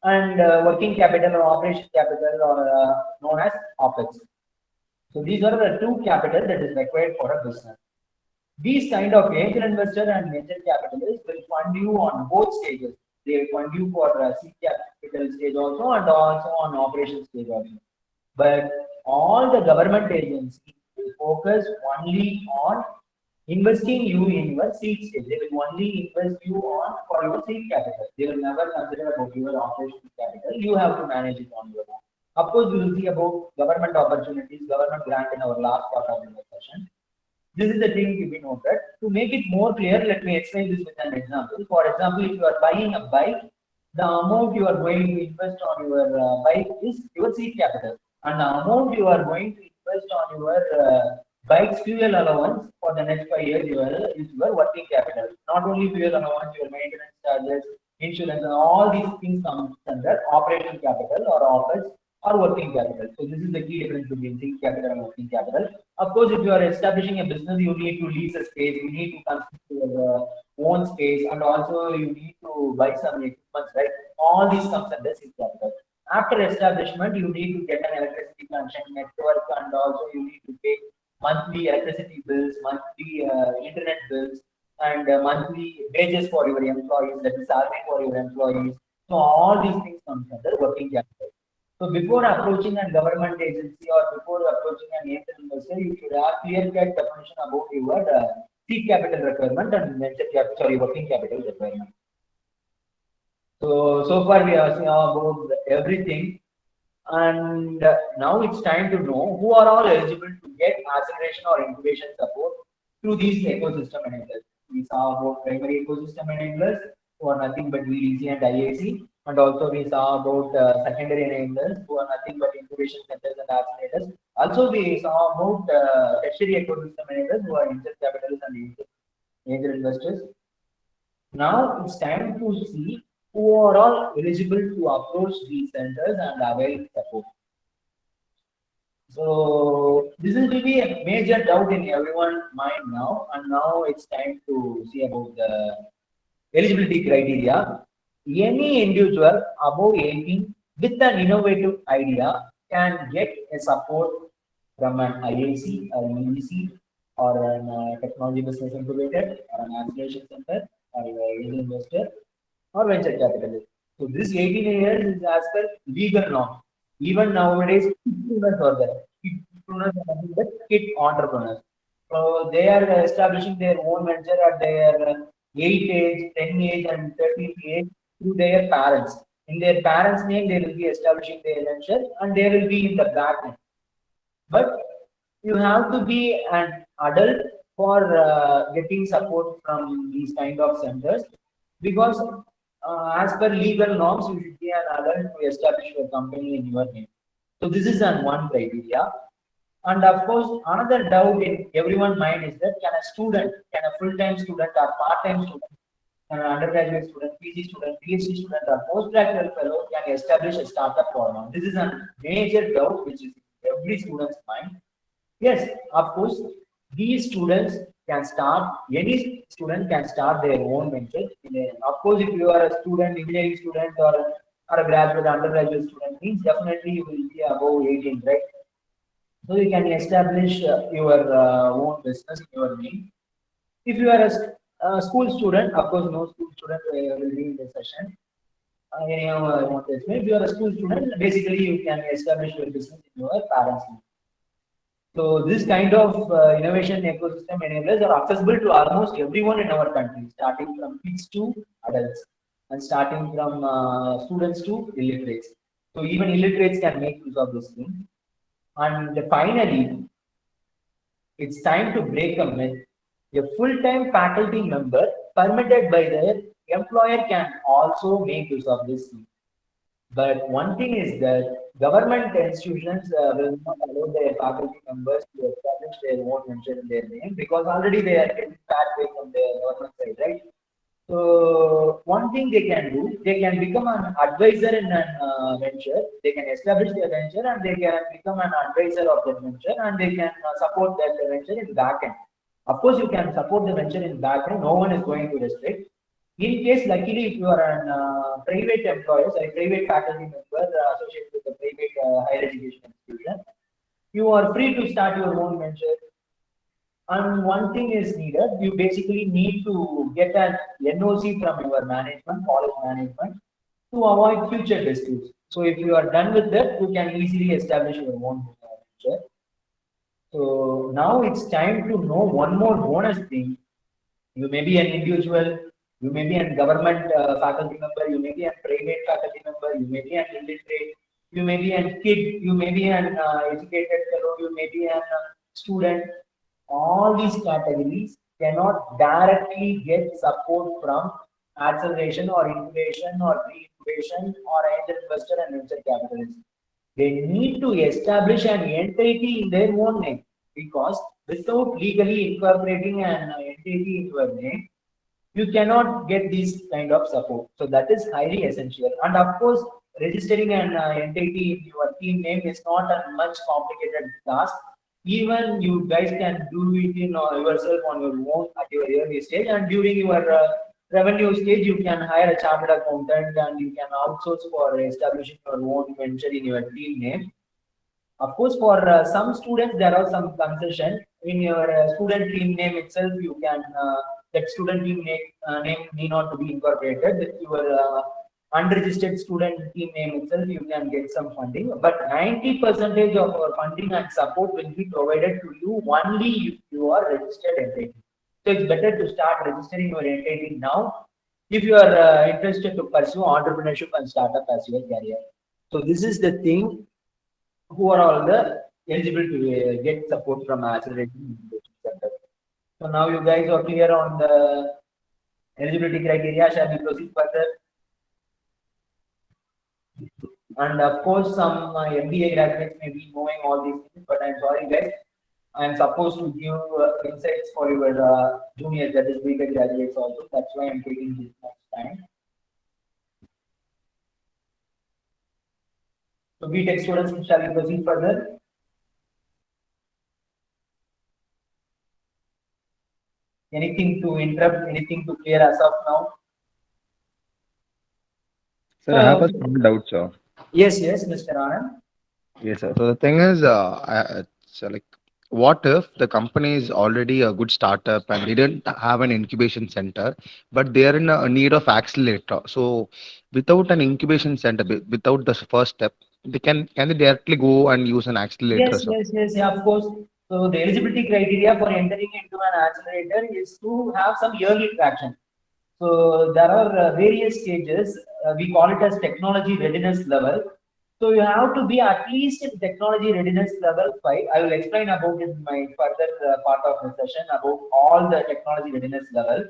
And working capital or operation capital are known as opex. So these are the two capital that is required for a business. These kind of angel investor and venture capitalists will fund you on both stages. They will fund you for seed capital stage also and also on operation stage also. But all the government agencies will focus only on investing you in your seed stage. They will only invest you on for your seed capital. They will never consider about your operational capital. You have to manage it on your own. Of course, we will see about government opportunities, government grant in our last part of the session. This is the thing to be noted. To make it more clear, let me explain this with an example. For example, if you are buying a bike, the amount you are going to invest on your bike is your seed capital. And the amount you are going to invest on your bike's fuel allowance for the next 5 years is your working capital. Not only fuel allowance, your maintenance charges, insurance, and all these things come under operational capital or OPEX. or working capital. So this is the key difference between seed capital and working capital. Of course, if you are establishing a business, you need to lease a space, you need to construct your own space, and also you need to buy some equipment, right? All these comes under seed capital. After establishment, you need to get an electricity connection network, and also you need to pay monthly electricity bills, monthly internet bills, and monthly wages for your employees, that is salary for your employees. So all these things come under working capital. So before approaching a government agency or before approaching an angel investor, you should have clear-cut definition about your seed capital requirement and working capital requirement. So far we are seeing about everything, and now it's time to know who are all eligible to get acceleration or incubation support through these ecosystem enablers. We saw about primary ecosystem enablers, who are nothing but VDC and IAC, and also we saw about secondary enablers, who are nothing but incubation centers and accelerators. Also we saw about tertiary ecosystem enablers, who are angel capitalists and angel investors. Now it's time to see who are all eligible to approach these centers and avail support. So this will be a major doubt in everyone's mind now, and now it's time to see about the eligibility criteria. Any individual above 18 with an innovative idea can get a support from an IAC or an EDC or an technology business incubator or an acceleration center or an angel investor or venture capitalist. So this 18 years is as per legal norm. Even nowadays, entrepreneurs are there. Entrepreneurs are nothing but kid entrepreneurs. So they are establishing their own venture at their 8 age, 10 age, and 13 age through their parents. In their parents' name, they will be establishing their venture, and they will be in the back end. But you have to be an adult for getting support from these kind of centers, because as per legal norms, you should be an adult to establish your company in your name. So this is one criteria. And of course, another doubt in everyone's mind is that can a full-time student or part-time student, an undergraduate student, PG student, PhD student, or postgraduate fellow can establish a startup or not? This is a major doubt which is in every student's mind. Yes, of course, these students can start, any student can start their own venture. Of course, if you are a student, engineering student, or a graduate, undergraduate student, means definitely you will be above 18, right? So you can establish your own business in your name. If you are a school student, of course, no school student will be in this session. If you are a school student, basically you can establish your business in your parents' name. So this kind of innovation ecosystem enablers are accessible to almost everyone in our country, starting from kids to adults, and starting from students to illiterates. So even illiterates can make use of this thing. And finally, it's time to break a myth. A full-time faculty member permitted by their employer can also make use of this thing. But one thing is that government institutions will not allow their faculty members to establish their own venture in their name, because already they are getting fat pay from their government side, right? So one thing they can do, they can become an advisor in a venture. They can establish their venture and they can become an advisor of their venture, and they can support that venture in back end. Of course, you can support the venture in back end. No one is going to restrict. In case, luckily, if you are a private employer, a private faculty member associated with a private higher education institution, you are free to start your own venture. And one thing is needed, you basically need to get an NOC from your management, college management, to avoid future disputes. So if you are done with that, you can easily establish your own venture. So now it's time to know one more bonus thing. You may be an individual, you may be a government faculty member, you may be a private faculty member, you may be an illiterate, you may be a kid, you may be an educated fellow, you may be a student. All these categories cannot directly get support from acceleration or incubation or pre-incubation or angel investor and venture capitalist. They need to establish an entity in their own name, because without legally incorporating an entity into your name, you cannot get this kind of support. So that is highly essential. And of course, registering an entity in your team name is not a much complicated task. Even you guys can do it in yourself on your own at your early stage, and during your revenue stage, you can hire a chartered accountant and you can outsource for establishing your own venture in your team name. Of course, for some students, there are some concession in your student team name itself. You can that student name need not to be incorporated. With your unregistered student team name itself, you can get some funding. But 90% of our funding and support will be provided to you only if you are registered entity. So it's better to start registering your entity now if you are interested to pursue entrepreneurship and startup as your career. So this is the thing. Who are all the eligible to get support from Accelerator Center. So now you guys are clear on the eligibility criteria. Shall we proceed further? And of course, some MBA graduates may be knowing all these things, but I'm sorry, guys. I'm supposed to give insights for your juniors, that is BTech graduates also. That's why I'm taking this much time. So BTech students, shall we proceed further? Anything to interrupt, anything to clear as of now? Sir, I have a small doubt, sir. Yes, Mr. Anand. Yes, sir. So the thing is, so like, what if the company is already a good startup and they didn't have an incubation center, but they are in a need of accelerator? So without an incubation center, without the first step, can they directly go and use an accelerator, Yes, sir? yeah, of course. So the eligibility criteria for entering into an accelerator is to have some yearly traction. So there are various stages. We call it as technology readiness level. So you have to be at least in technology readiness level 5. I will explain about it in my further part of the session about all the technology readiness level.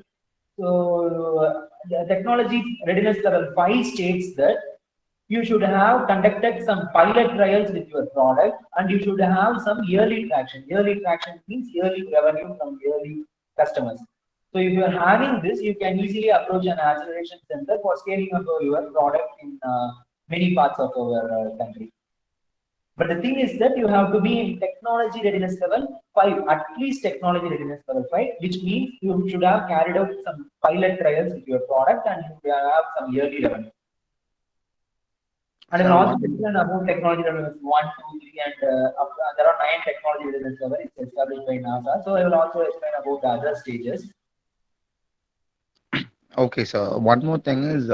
So the technology readiness level 5 states that you should have conducted some pilot trials with your product and you should have some yearly traction. Yearly traction means yearly revenue from yearly customers. So if you are having this, you can easily approach an acceleration center for scaling up your product in many parts of our country. But the thing is that you have to be in technology readiness level 5, at least technology readiness level 5, which means you should have carried out some pilot trials with your product and you should have some yearly revenue. And I will also explain about technology readiness 1, 2, 3, and there are 9 technology readiness levels. It's established by NASA. So I will also explain about the other stages. Okay, so one more thing is,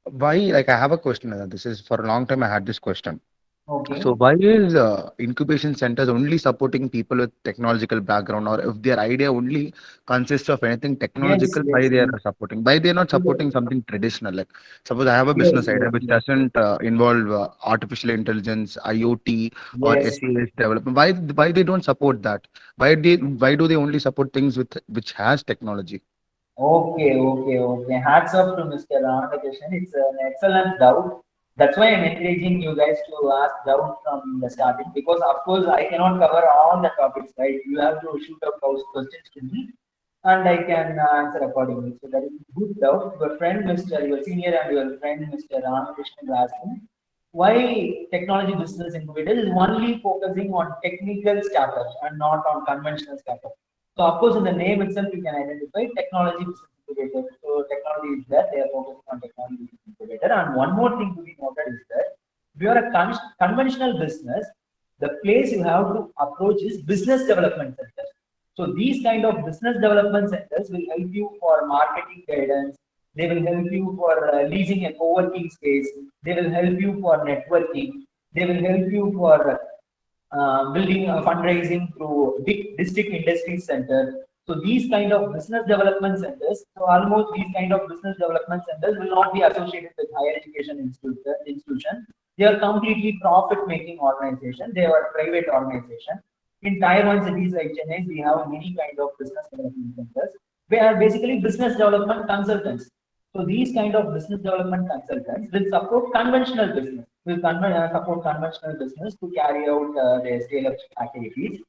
why, like, I have a question. This is for a long time I had this question. Okay. So why is incubation centers only supporting people with technological background, or if their idea only consists of anything technological, why they are supporting? Why they're not supporting something traditional? Like, suppose I have a business idea which doesn't involve artificial intelligence, IoT, or SaaS development. Why they don't support that? Why do they only support things with which has technology? Okay. Hats off to Mr. Ramakrishnan. It's an excellent doubt. That's why I'm encouraging you guys to ask doubt from the starting, because of course I cannot cover all the topics, right? You have to shoot up those questions to me and I can answer accordingly. So that is good doubt. Your senior and your friend Mr. Ramakrishnan is asking why technology business incubator is only focusing on technical startups and not on conventional startups. So of course, in the name itself, you can identify technology business incubator. So technology is there; they are focusing on technology business incubator. And one more thing to be noted is that if you are a conventional business, the place you have to approach is business development centers. So these kind of business development centers will help you for marketing guidance. They will help you for leasing a co-working space. They will help you for networking. They will help you for building fundraising through big district industry center. So these kind of business development centers, so almost these kind of business development centers will not be associated with higher education institution. They are completely profit-making organization. They are private organization. In Tier 1 cities like Chennai, we have many kind of business development centers. They are basically business development consultants. So these kind of business development consultants will support conventional business, support conventional business to carry out their scale-up activities.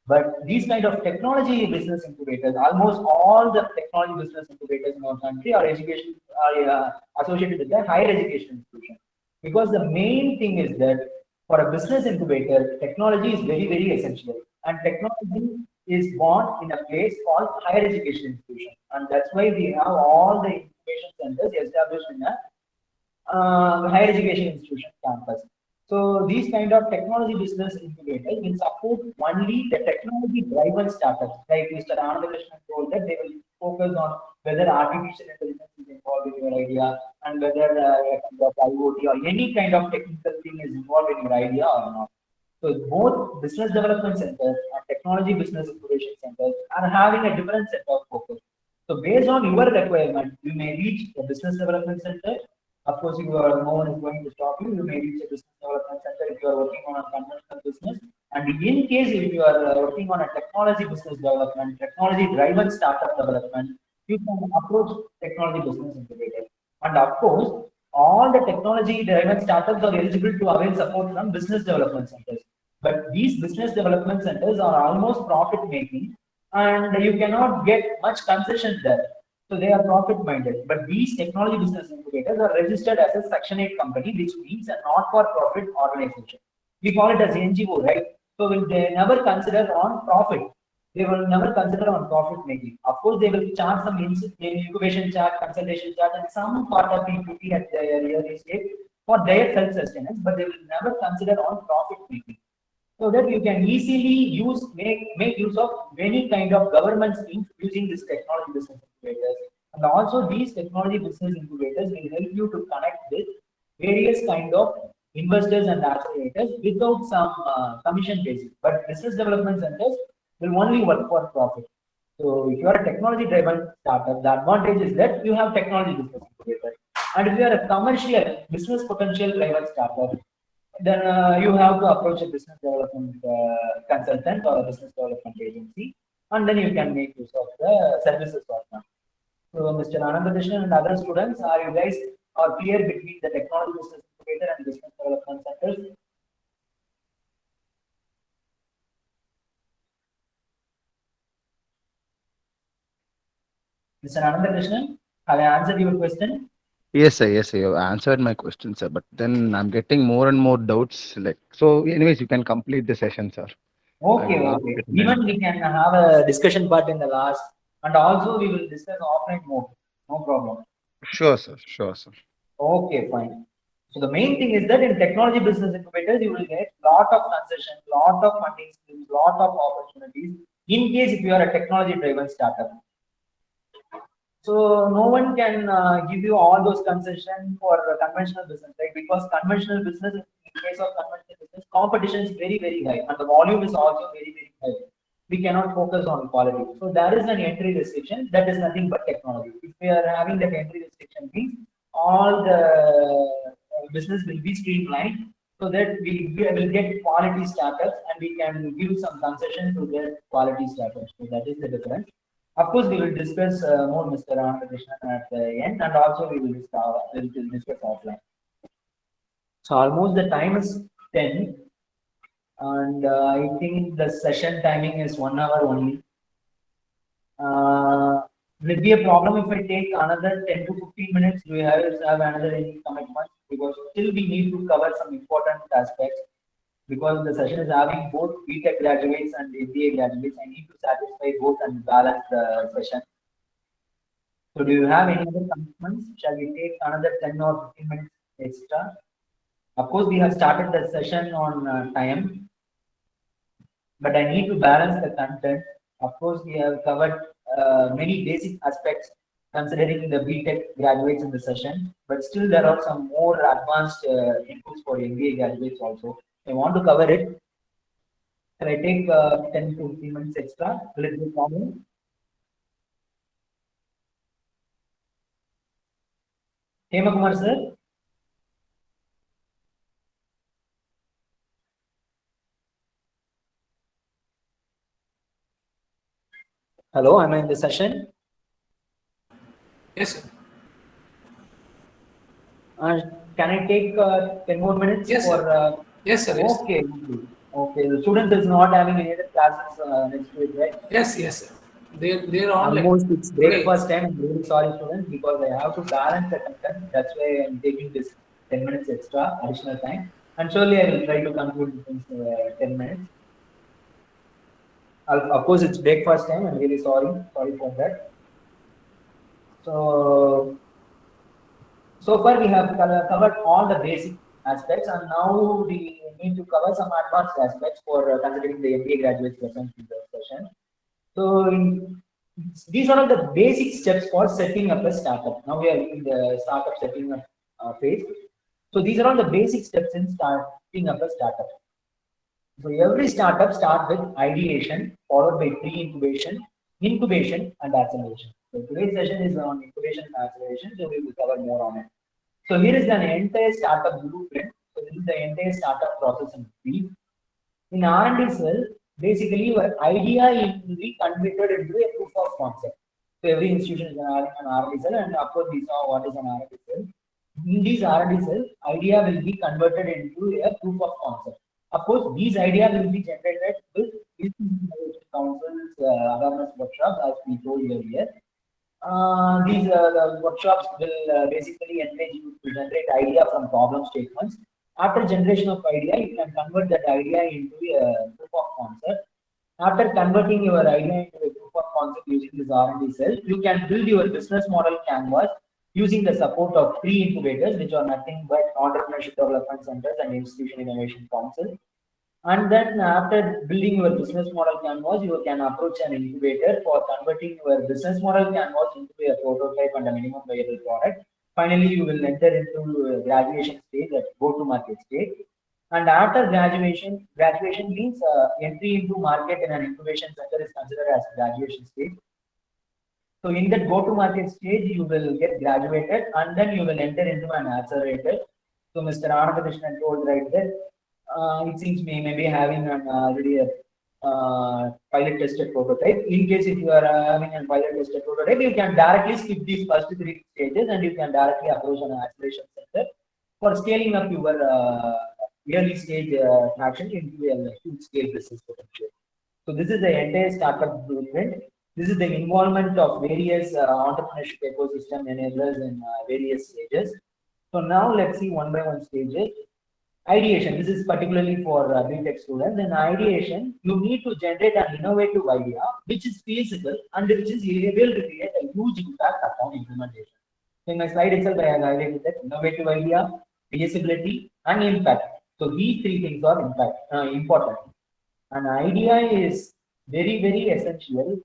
But these kind of technology business incubators, almost all the technology business incubators in our country are associated with the higher education institution. Because the main thing is that for a business incubator, technology is very, very essential. And technology is born in a place called higher education institution. And that's why we have all the incubation centers established in a higher education institution campus. So these kind of technology business incubators will support only the technology driven startups. Like Mr. Anandakrishnan told that they will focus on whether artificial intelligence is involved in your idea and whether a kind of IoT or any kind of technical thing is involved in your idea or not. So both business development centers and technology business incubation centers are having a different set of focus. So based on your requirement, you may reach a business development center. Of course, if you are, no one is going to stop you. You may reach a business development center if you are working on a conventional business. And in case if you are working on a technology business development, technology driven startup development, you can approach technology business incubator. And of course, all the technology driven startups are eligible to avail support from business development centers. But these business development centers are almost profit making and you cannot get much concession there. So they are profit minded. But these technology business incubators are registered as a Section 8 company, which means a not for profit organization. We call it as NGO, right? So they never consider on profit. They will never consider on profit making. Of course, they will charge some incubation charge, consultation charge, and some part of equity at the early stage for their self-sustenance, but they will never consider on profit making. So that you can easily make use of many kind of government schemes using this technology business incubators. And also these technology business incubators will help you to connect with various kind of investors and accelerators without some commission basis. But business development centers will only work for profit. So if you are a technology driven startup, the advantage is that you have technology business incubator. And if you are a commercial business potential driven startup, then you have to approach a business development consultant or a business development agency, and then you can make use of the services of them. So, Mr. Anandakrishnan and other students, are you guys are clear between the technology business incubator and business development centers? Mr. Anandakrishnan, have I answered your question? Yes, sir. Yes, sir. You have answered my question, sir. But then I'm getting more and more doubts. Like, so, anyways, you can complete the session, sir. Okay, I'll ask okay. it Even then. we can have a discussion part in the last, and also we will discuss offline mode. No problem. Sure, sir. Sure, sir. Okay, fine. So the main thing is that in technology business incubators, you will get lot of concessions, lot of funding schemes, lot of opportunities. In case if you are a technology driven startup, so no one can give you all those concessions for conventional business, right? Because conventional business, in case of conventional business, competition is very, very high, and the volume is also very, very high. We cannot focus on quality. So there is an entry restriction. That is nothing but technology. If we are having that entry restriction, means all the business will be streamlined so that we will get quality startups and we can give some concession to their quality startups. So that is the difference. Of course, we will discuss more, Mr. Anandakrishnan, at the end, and also we will discuss offline. So almost the time is 10, and I think the session timing is 1 hour only. Will it be a problem if I take another 10 to 15 minutes? Do you have another any commitment? Because still we need to cover some important aspects. Because the session is having both BTech graduates and MBA graduates, I need to satisfy both and balance the session. So do you have any other commitments? Shall we take another 10 or 15 minutes extra? Of course, we have started the session on time, but I need to balance the content. Of course, we have covered many basic aspects considering the BTech graduates in the session, but still there are some more advanced inputs for MBA graduates also. I want to cover it. Can I take 10 to 15 minutes extra? Will it be a problem? Hemakumar sir? Hello, am I in the session? Yes, sir. Can I take 10 more minutes? Yes, for? sir. Yes, sir. Yes. Okay. Okay. The student is not having any other classes next week, right? Yes, yes, sir. They're online. Almost it's breakfast Okay. time. I'm really sorry, students, because I have to balance the content. That's why I'm taking this 10 minutes extra additional time, and surely I will try to conclude within 10 minutes. Of course, it's breakfast time. I'm really sorry for that. So far we have covered all the basic aspects, and now we need to cover some advanced aspects for considering the MBA graduates present in the session. So these are all the basic steps for setting up a startup. Now we are in the startup setting up phase. So these are all the basic steps in starting up a startup. So every startup starts with ideation, followed by pre-incubation, incubation, and acceleration. So today's session is on incubation and acceleration, so we will cover more on it. So here is an entire startup blueprint. So this is the entire startup process in brief. In R&D cell, basically your idea will be converted into a proof of concept. So every institution is having an R&D cell, and of course we saw what is an R&D cell. In these R&D cell, idea will be converted into a proof of concept. Of course, these ideas will be generated with innovation councils, awareness workshops, as we told earlier. These workshops will basically encourage you to generate idea from problem statements. After generation of idea, you can convert that idea into a proof of concept. After converting your idea into a proof of concept using this R&D cell, you can build your business model canvas using the support of three incubators, which are nothing but entrepreneurship development centers and institution innovation council. And then after building your business model canvas, you can approach an incubator for converting your business model canvas into a prototype and a minimum viable product. Finally, you will enter into graduation stage, at go-to-market stage. And after graduation means entry into market in an incubation center is considered as graduation stage. So in that go-to-market stage, you will get graduated, and then you will enter into an accelerator. So Mr. Anandakrishnan told right there, it seems may be having an already a pilot tested prototype. In case if you are having a pilot tested prototype, you can directly skip these first three stages, and you can directly approach an acceleration center for scaling up your early stage traction into a huge scale business potential. So this is the entire startup blueprint. This is the involvement of various entrepreneurship ecosystem enablers in various stages. So now let's see one by one stages. Ideation. This is particularly for BTech students. In ideation, you need to generate an innovative idea which is feasible and which is able to create a huge impact upon implementation. In my slide itself, I have highlighted that innovative idea, feasibility, and impact. So these three things are important. An idea is very, very essential,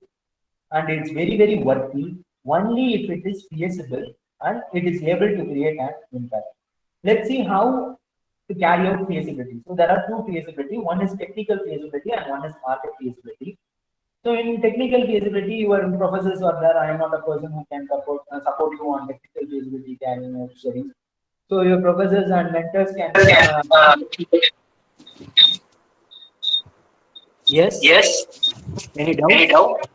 and it's very, very worthy only if it is feasible and it is able to create an impact. Let's see how to carry out feasibility. So there are two feasibility. One is technical feasibility and one is market feasibility. So in technical feasibility, your professors are there. I am not a person who can support you on technical feasibility carrying out studies. So your professors and mentors can. Yes. Any doubt?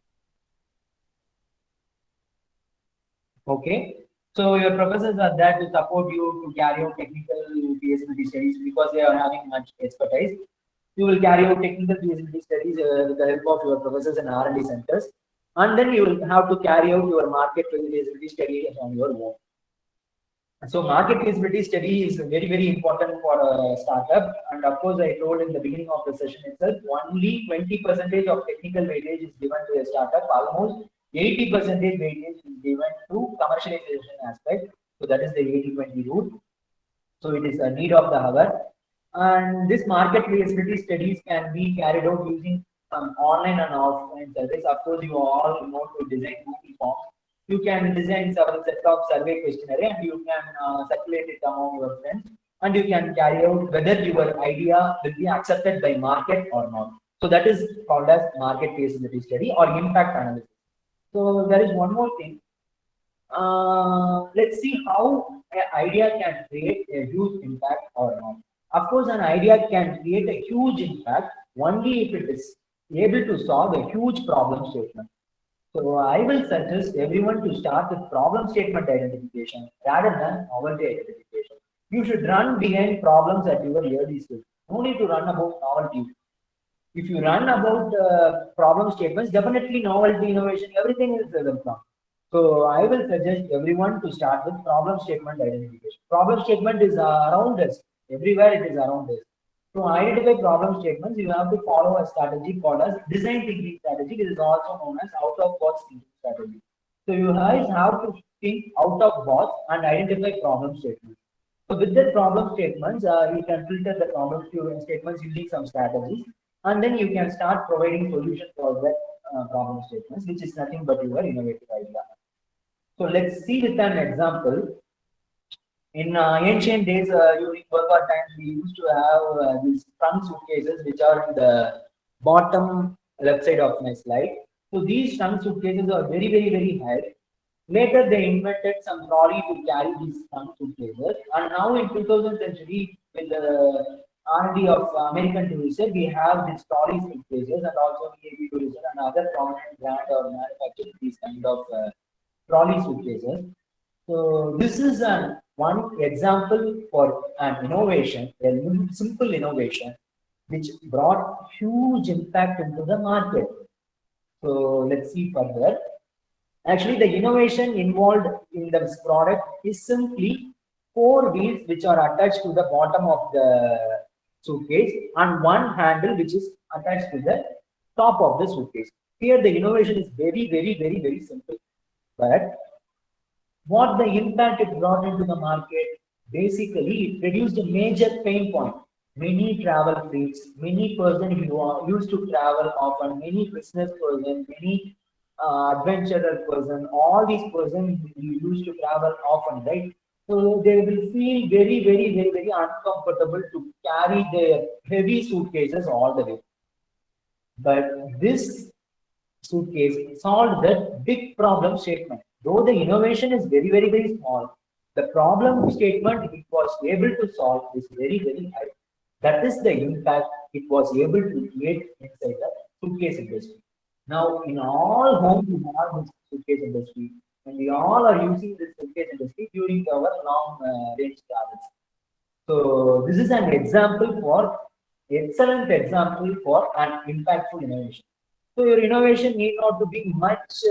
Okay. So your professors are there to support you to carry out technical feasibility studies because they are having much expertise. You will carry out technical feasibility studies with the help of your professors and R&D centers, and then you will have to carry out your market feasibility studies on your own. So market feasibility study is very, very important for a startup. And of course, I told in the beginning of the session itself, only 20% of technical weightage is given to a startup. Almost 80% weightage is given to commercialization aspect. So that is the 80-20 rule. So it is a need of the hour. And this market feasibility studies can be carried out using some online and offline service. Of course, you all know to design Google Forms. You can design several set of survey questionnaire and you can circulate it among your friends, and you can carry out whether your idea will be accepted by market or not. So that is called as market feasibility study or impact analysis. So there is one more thing. Let's see how an idea can create a huge impact or not. Of course, an idea can create a huge impact only if it is able to solve a huge problem statement. So I will suggest everyone to start with problem statement identification rather than novelty identification. You should run behind problems at your early stage. No need to run about novelty. If you run about problem statements, definitely novelty, innovation, everything is welcome. So I will suggest everyone to start with problem statement identification. Problem statement is around us. Everywhere it is around us. To identify problem statements, you have to follow a strategy called as design thinking strategy. It is also known as out of box thinking strategy. So you guys have to think out of box and identify problem statements. So with the problem statements, you can filter the problem statements using some strategies, and then you can start providing solutions for the problem statements, which is nothing but your innovative idea. So let's see with an example. In ancient days, during World War times, we used to have these trunk suitcases, which are in the bottom left side of my slide. So these trunk suitcases are very, very, very high. Later, they invented some trolley to carry these trunk suitcases, and now in 2000th century, with the R&D of American Tourister, we have these trolley suitcases, and also VAB Tourister and other prominent brand or manufacture these kind of trolley suitcases. So this is one example for an innovation, a simple innovation, which brought huge impact into the market. So let's see further. Actually, the innovation involved in this product is simply 4 wheels which are attached to the bottom of the suitcase and one handle which is attached to the top of the suitcase. Here the innovation is very, very, very, very simple. But what the impact it brought into the market, basically it reduced a major pain point. Many travel freaks, many person who are used to travel often, many business person, many adventurer person, all these persons who used to travel often, right? So they will feel very, very, very, very uncomfortable to carry their heavy suitcases all the way. But this suitcase solved that big problem statement. Though the innovation is very, very, very small, the problem statement it was able to solve is very, very high. That is the impact it was able to create inside the suitcase industry. Now, in all homes, we have this suitcase industry, and we all are using this suitcase industry during our long range travels. So, this is an example for excellent example for an impactful innovation. So, your innovation need not to be much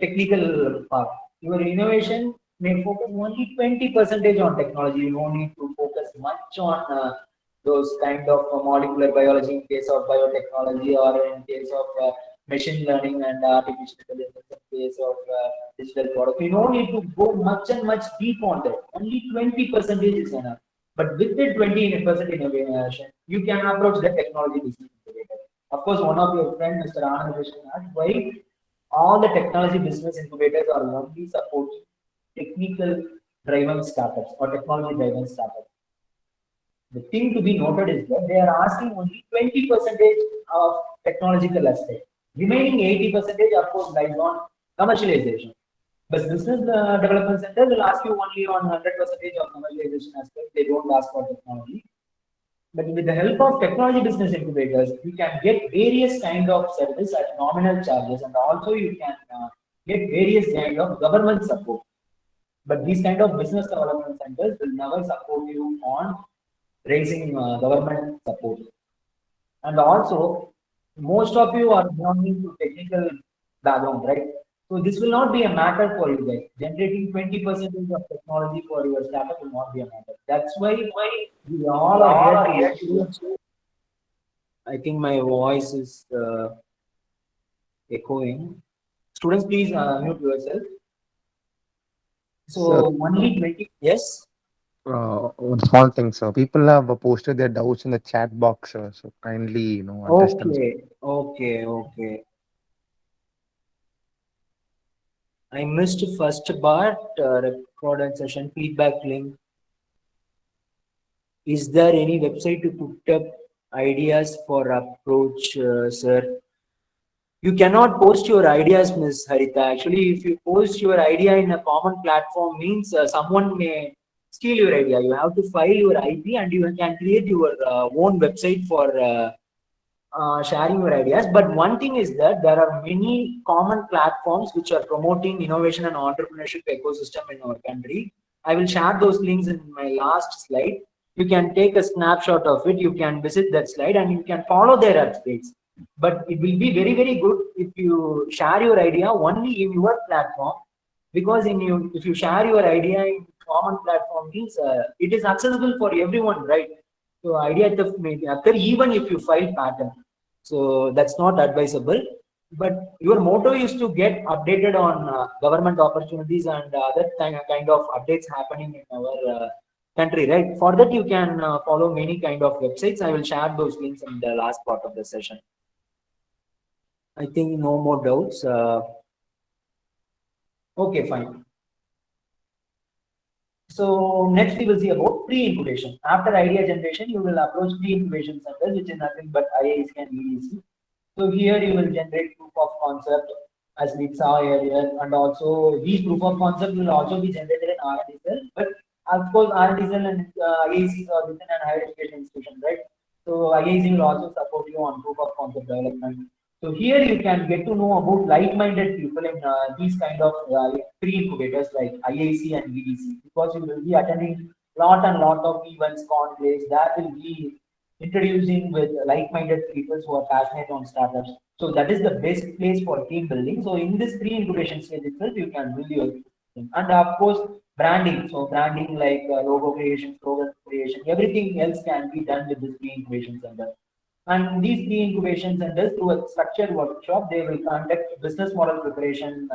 technical part. Your innovation may focus only 20% on technology. You don't need to focus much on those kind of molecular biology in case of biotechnology, or in case of machine learning and artificial intelligence in case of digital product. You don't need to go much deep on that. Only 20% is enough. But with the 20% innovation, you can approach the technology business incubator. Of course, one of your friends, Mr. Anand, asked why all the technology business incubators are only supporting technical driven startups or technology driven startups. The thing to be noted is that they are asking only 20% of technological aspect. Remaining 80% of course lies on commercialization. But business development center will ask you only on 100% of commercialization aspect. They don't ask for technology. But with the help of technology business incubators, you can get various kind of service at nominal charges, and also you can get various kind of government support. But these kind of business development centers will never support you on raising government support. And also, most of you are belonging to technical background, right? So this will not be a matter for you guys. Generating 20% of technology for your startup will not be a matter. That's why we all are here to. I think my voice is echoing. Students, please mute yourself. So only 20. Yes. One small thing, sir. People have posted their doubts in the chat box, sir. So kindly, address them. Okay. I missed first part, recorded session feedback link. Is there any website to put up ideas for approach, sir? You cannot post your ideas, Ms. Harita. Actually, if you post your idea in a common platform, means someone may steal your idea. You have to file your IP, and you can create your own website for sharing your ideas. But one thing is that there are many common platforms which are promoting innovation and entrepreneurship ecosystem in our country. I will share those links in my last slide. You can take a snapshot of it. You can visit that slide and you can follow their updates. But it will be very, very good if you share your idea only in your platform, because if you share your idea in common platform means it is accessible for everyone, right? So idea theft may occur even if you file patent. So that's not advisable. But your motto is to get updated on government opportunities and other kind of updates happening in our country, right? For that, you can follow many kind of websites. I will share those links in the last part of the session. I think no more doubts. Okay, fine. So next we will see about pre-incubation. After idea generation, you will approach pre-incubation centers, which is nothing but IIC and EDC. So here you will generate proof of concept, as we saw earlier, and also these proof of concept will also be generated in R&D cell. But of course, R&D cell and IICs are within an higher education institution, right? So IIC will also support you on proof of concept development. So here you can get to know about like-minded people in these kind of pre-incubators like IIC and EDC, because you will be attending lot and lot of events, conclaves. That will be introducing with like-minded people who are passionate on startups. So that is the best place for team building. So in this pre-incubation stage itself, you can build your team. And of course, branding. So branding like logo creation, slogan creation, everything else can be done with this pre-incubation center. And these pre-incubation centers, through a structured workshop, they will conduct business model preparation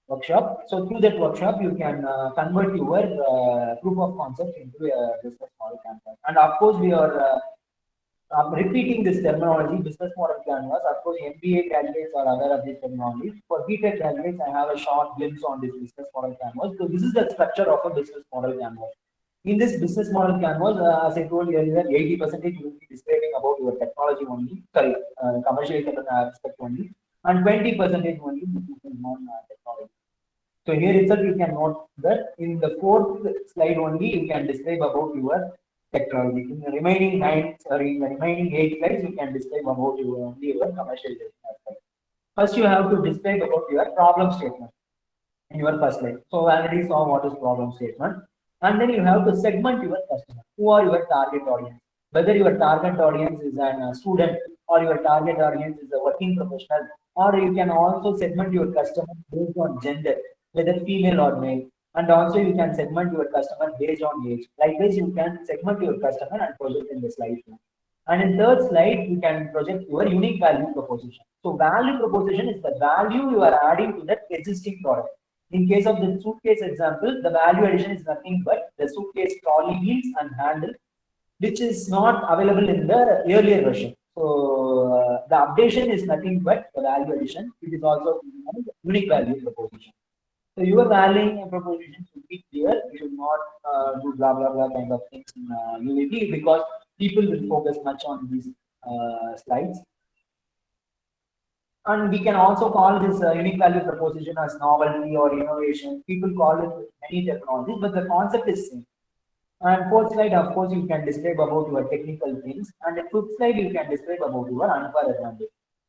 workshop. So through that workshop, you can convert your proof of concept into a business model campaign. And of course, we are I'm repeating this terminology, business model canvas. Of course, MBA graduates are aware of this terminology. For BTech graduates, I have a short glimpse on this business model canvas. So this is the structure of a business model canvas. In this business model canvas, as I told you earlier, 80% you will be describing about your technology only, sorry, commercial aspect only, and 20% only on technology. So here itself you can note that in the fourth slide only you can describe about your technology. In the remaining in the remaining 8 slides you can describe about your commercialization aspect. First you have to describe about your problem statement in your first slide. So I already saw what is problem statement. And then you have to segment your customer. Who are your target audience? Whether your target audience is a student or your target audience is a working professional, or you can also segment your customer based on gender, whether female or male. And also you can segment your customer based on age. Like this, you can segment your customer and project in the slide. And in third slide, you can project your unique value proposition. So value proposition is the value you are adding to that existing product. In case of the suitcase example, the value addition is nothing but the suitcase trolley wheels and handle, which is not available in the earlier version. So the updation is nothing but the value addition. It is also unique value proposition. So your value proposition should be clear. You should not do blah blah blah kind of things in UAP, because people will focus much on these slides. And we can also call this unique value proposition as novelty or innovation. People call it many technologies, but the concept is same. And fourth slide, of course, you can describe about your technical things. And the fifth slide, you can describe about your unfair advantage.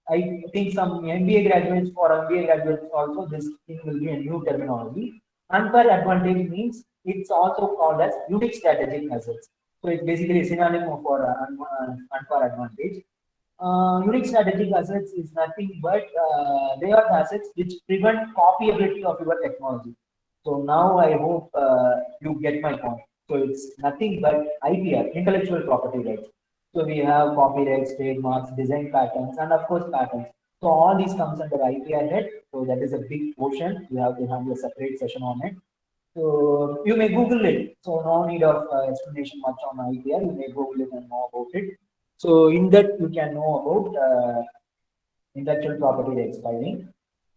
I think some MBA graduates, for MBA graduates also, this thing will be a new terminology. Unfair advantage means it's also called as unique strategic assets. So it's basically a synonym for unfair advantage. Unique strategic assets is nothing but they are the assets which prevent copyability of your technology. So now I hope you get my point. So it's nothing but IPR, intellectual property rights. So we have copyrights, trademarks, design patents, and of course patents. So all these comes under IPR head. So that is a big portion. You have to have a separate session on it. So you may Google it. So no need of explanation much on IPR. You may Google it and know about it. So in that you can know about intellectual property rights filing.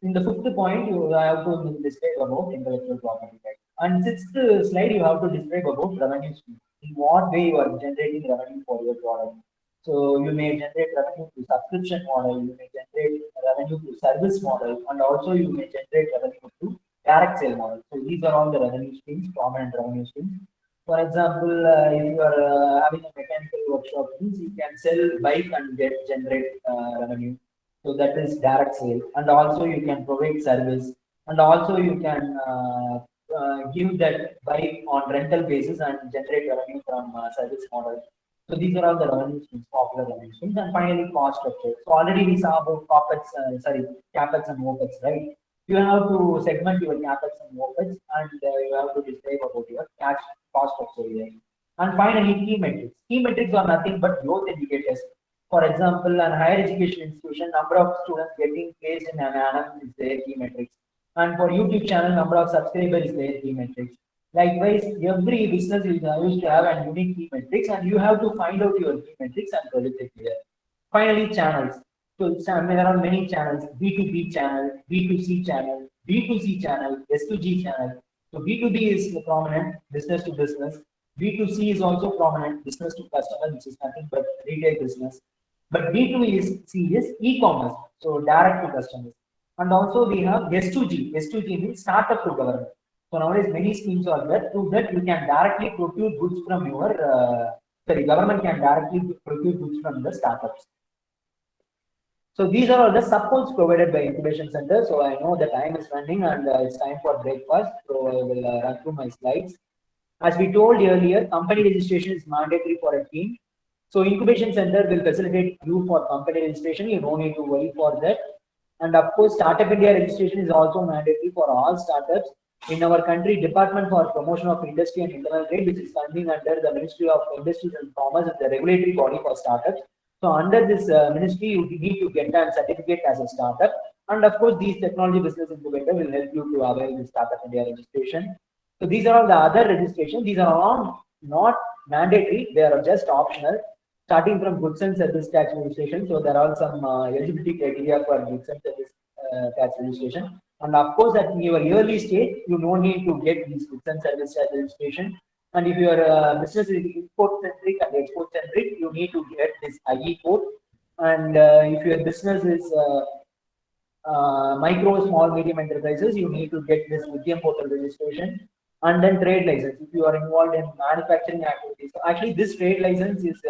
In the fifth point, you have to describe about intellectual property rights. And sixth slide, you have to describe about revenue stream. In what way you are generating revenue for your product. So you may generate revenue through subscription model, you may generate revenue through service model, and also you may generate revenue through direct sale model. So these are all the revenue streams, prominent revenue streams. For example, if you are having a mechanical workshop, means you can sell bike and generate revenue. So that is direct sale, and also you can provide service, and also you can give that bike on rental basis and generate revenue from service model. So these are all the revenue streams, popular revenue streams, and finally cost structure. So already we saw about capex and opex, right? You have to segment your capex and opex, and you have to describe about your cash cost structure here. And finally, key metrics. Key metrics are nothing but growth indicators. For example, an higher education institution, number of students getting placed in an annum is their key metrics. And for YouTube channel, number of subscribers is their key metrics. Likewise, every business is used to have a unique key metrics, and you have to find out your key metrics and project it here. Finally, channels. So there are many channels: B2B channel, B2C channel, B2C channel, S2G channel. So B2B is the prominent, business to business. B2C is also prominent, business to customer, which is nothing but retail business. But B2C is e-commerce, so direct to customers. And also we have S2G. S2G means startup to government. So nowadays many schemes are there. Through that you can directly procure goods from your government can directly procure goods from the startups. So these are all the supports provided by incubation center. So I know the time is running and it's time for breakfast. So I will run through my slides. As we told earlier, company registration is mandatory for a team. So incubation center will facilitate you for company registration. You don't need to worry for that. And of course, Startup India registration is also mandatory for all startups. In our country, Department for Promotion of Industry and Internal Trade, which is coming under the Ministry of Industries and Commerce, is the regulatory body for startups. So under this ministry, you need to get a certificate as a startup. And of course, these technology business incubator will help you to avail the Startup India registration. So these are all the other registration. These are all not mandatory. They are just optional. Starting from goods and service tax registration. So there are some eligibility criteria for goods and service tax registration. And of course, at your early stage, you don't need to get these goods and service tax registration. And if your business is import centric and export centric, you need to get this IE code. And if your business is micro, small, medium enterprises, you need to get this Udyam portal registration. And then trade license if you are involved in manufacturing activities. So actually, this trade license is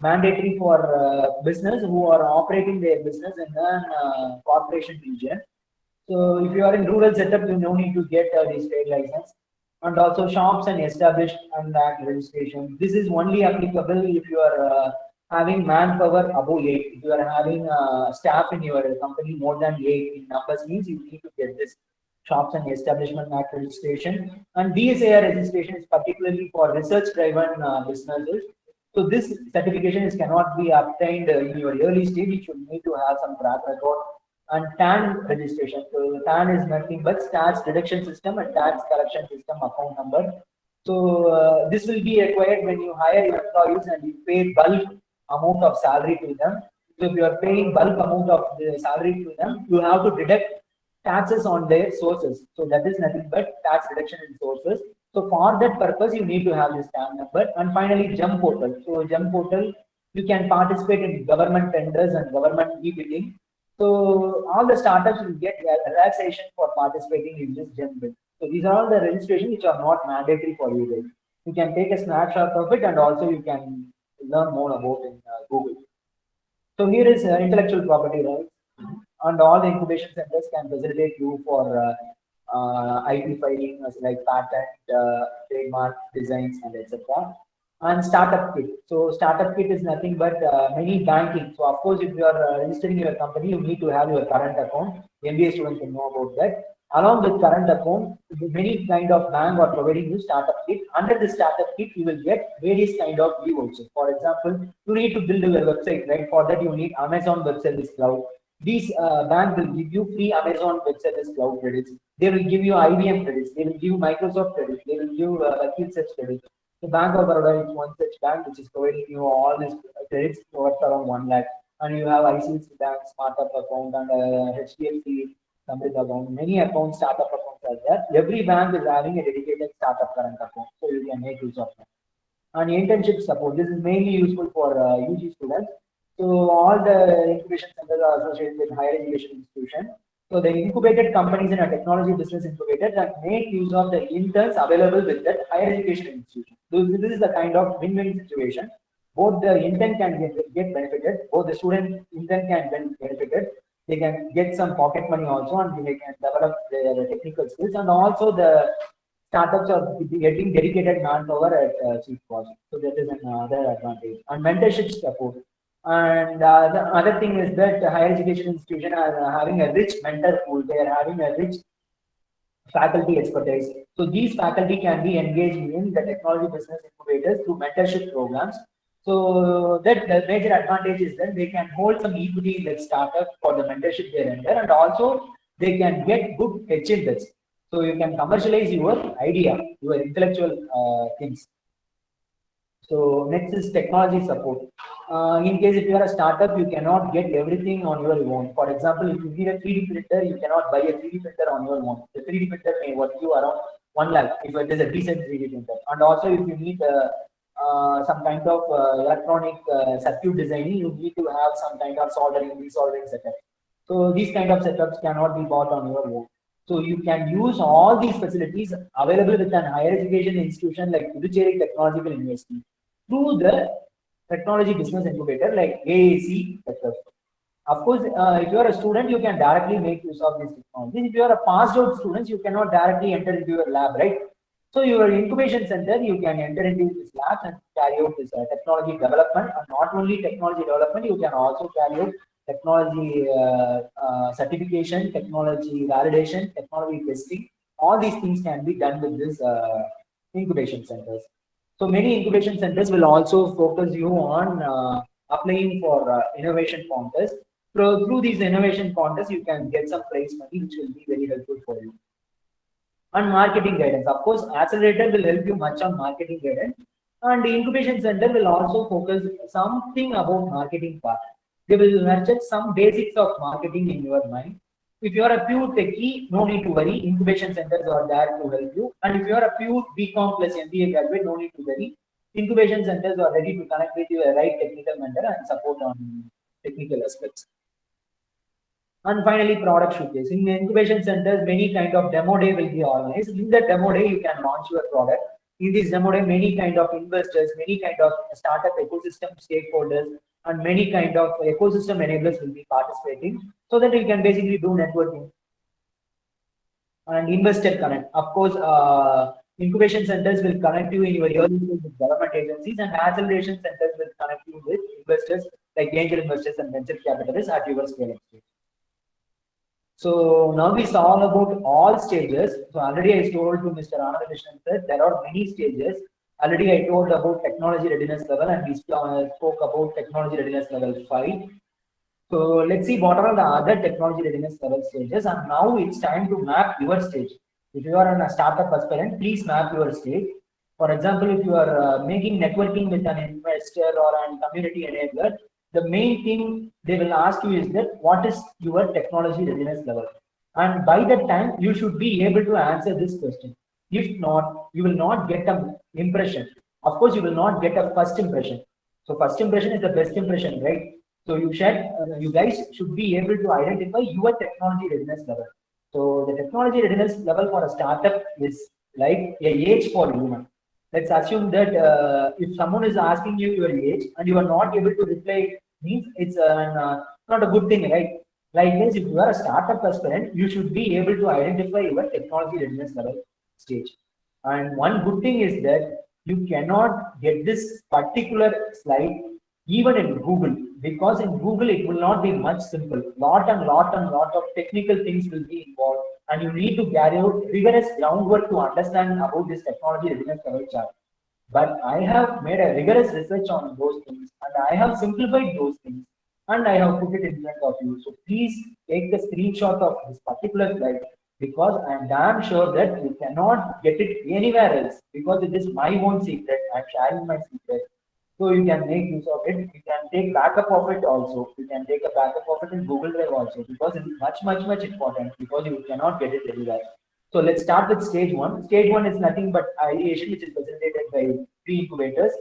mandatory for business who are operating their business in a corporation region. So if you are in rural setup, you no need to get this trade license. And also shops and established and that registration. This is only applicable if you are having manpower above 8. If you are having staff in your company more than 8 in numbers, means you need to get this shops and establishment act registration. And DSAR registration is particularly for research driven businesses. So this certification cannot be obtained in your early stage. You should need to have some track record. And TAN registration. So TAN is nothing but tax deduction system and tax collection system account number. So this will be required when you hire your employees and you pay bulk amount of salary to them. So if you are paying bulk amount of the salary to them, you have to deduct taxes on their sources. So that is nothing but tax reduction in sources. So for that purpose, you need to have this TAN number. And finally, GEM portal. So GEM portal, you can participate in government tenders and government e-bidding. So all the startups will get relaxation for participating in this GEM bid. So these are all the registrations which are not mandatory for you guys. You can take a snapshot of it and also you can learn more about in Google. So here is intellectual property rights, and all the incubation centers can facilitate you for IP filing like patent, trademark, designs, and etc. And startup kit. So startup kit is nothing but many banking. So of course, if you are registering your company, you need to have your current account. MBA students will know about that. Along with current account, many kind of bank are providing you startup kit. Under the startup kit, you will get various kind of e-vouchers. For example, you need to build your website, right? For that, you need Amazon Web Service Cloud. These bank will give you free Amazon Web Service Cloud credits. They will give you IBM credits. They will give you Microsoft credits. They will give you Vakil Search credits. The Bank of Baroda is one such bank which is providing you all these credits worth around 1 lakh. And you have ICICI Bank, Startup account, and HDFC Samrit account. Many accounts, startup accounts are there. Every bank is having a dedicated startup current account, so you can make use of them. And internship support. This is mainly useful for UG students. So all the incubation centers are associated with higher education institution. So the incubated companies in a technology business incubator can make use of the interns available with that higher education institution. So this is the kind of win-win situation. Both the intern can get benefited, both the student intern can get benefited. They can get some pocket money also, and they can develop their technical skills, and also the startups are getting dedicated manpower at cheap cost. So that is another advantage. And mentorship support. And the other thing is that higher education institution are having a rich mentor pool. They are having a rich faculty expertise. So these faculty can be engaged in the technology business incubators through mentorship programs. So that the major advantage is that they can hold some equity in that startup for the mentorship they render, and also they can get good HMs. So you can commercialize your idea, your intellectual things. So next is technology support. In case if you are a startup, you cannot get everything on your own. For example, if you need a 3D printer, you cannot buy a 3D printer on your own. The 3D printer may worth you around 1 lakh if it is a decent 3D printer. And also if you need some kind of electronic circuit designing, you need to have some kind of soldering, resoldering setup. So these kind of setups cannot be bought on your own. So you can use all these facilities available with an higher education institution like Puducherry Technological University through the technology business incubator like AAC. Of course, if you are a student, you can directly make use of these technologies. If you are a passed out student, you cannot directly enter into your lab, right? So your incubation center, you can enter into this lab and carry out this technology development. And not only technology development, you can also carry out technology certification, technology validation, technology testing. All these things can be done with this incubation centers. So many incubation centers will also focus you on applying for innovation contests. So through these innovation contests, you can get some prize money, which will be very helpful for you. And marketing guidance. Of course, Accelerator will help you much on marketing guidance. And the incubation center will also focus something about marketing part. They will nurture some basics of marketing in your mind. If you are a pure techie, no need to worry. Incubation centers are there to help you. And if you are a pure BCom plus MBA graduate, no need to worry. Incubation centers are ready to connect with you a right technical mentor and support on technical aspects. And finally, product showcase. In incubation centers, many kind of demo day will be organized. In the demo day, you can launch your product. In this demo day, many kind of investors, many kind of startup ecosystem stakeholders, and many kind of ecosystem enablers will be participating, so that you can basically do networking and investor connect. Of course, incubation centers will connect you in your early stage with government agencies, and acceleration centers will connect you with investors like angel investors and venture capitalists at your scaling stage. So now we saw about all stages. So already I told to Mr. Anandakrishnan that there are many stages. Already I told about technology readiness level, and we spoke about technology readiness level 5. So let's see what are the other technology readiness level stages. And now it's time to map your stage. If you are a startup aspirant, please map your stage. For example, if you are making networking with an investor or a community enabler, the main thing they will ask you is that what is your technology readiness level? And by that time, you should be able to answer this question. If not, you will not get an impression. Of course, you will not get a first impression. So first impression is the best impression, right? So you guys should be able to identify your technology readiness level. So the technology readiness level for a startup is like a age for human. Let's assume that if someone is asking you your age and you are not able to reply, means it's not a good thing, right? Like this, if you are a startup aspirant, you should be able to identify your technology readiness level stage. And one good thing is that you cannot get this particular slide even in Google, because in Google it will not be much simple. Lot of technical things will be involved, and you need to carry out rigorous groundwork to understand about this technology readiness level chart. But I have made a rigorous research on those things, and I have simplified those things, and I have put it in front of you. So please take the screenshot of this particular slide, because I am damn sure that you cannot get it anywhere else, because it is my own secret. I am sharing my secret. So you can make use of it. You can take backup of it also. You can take a backup of it in Google Drive also, because it is much important, because you cannot get it anywhere. So let's start with stage 1. Stage 1 is nothing but ideation, which is facilitated by 3 incubators.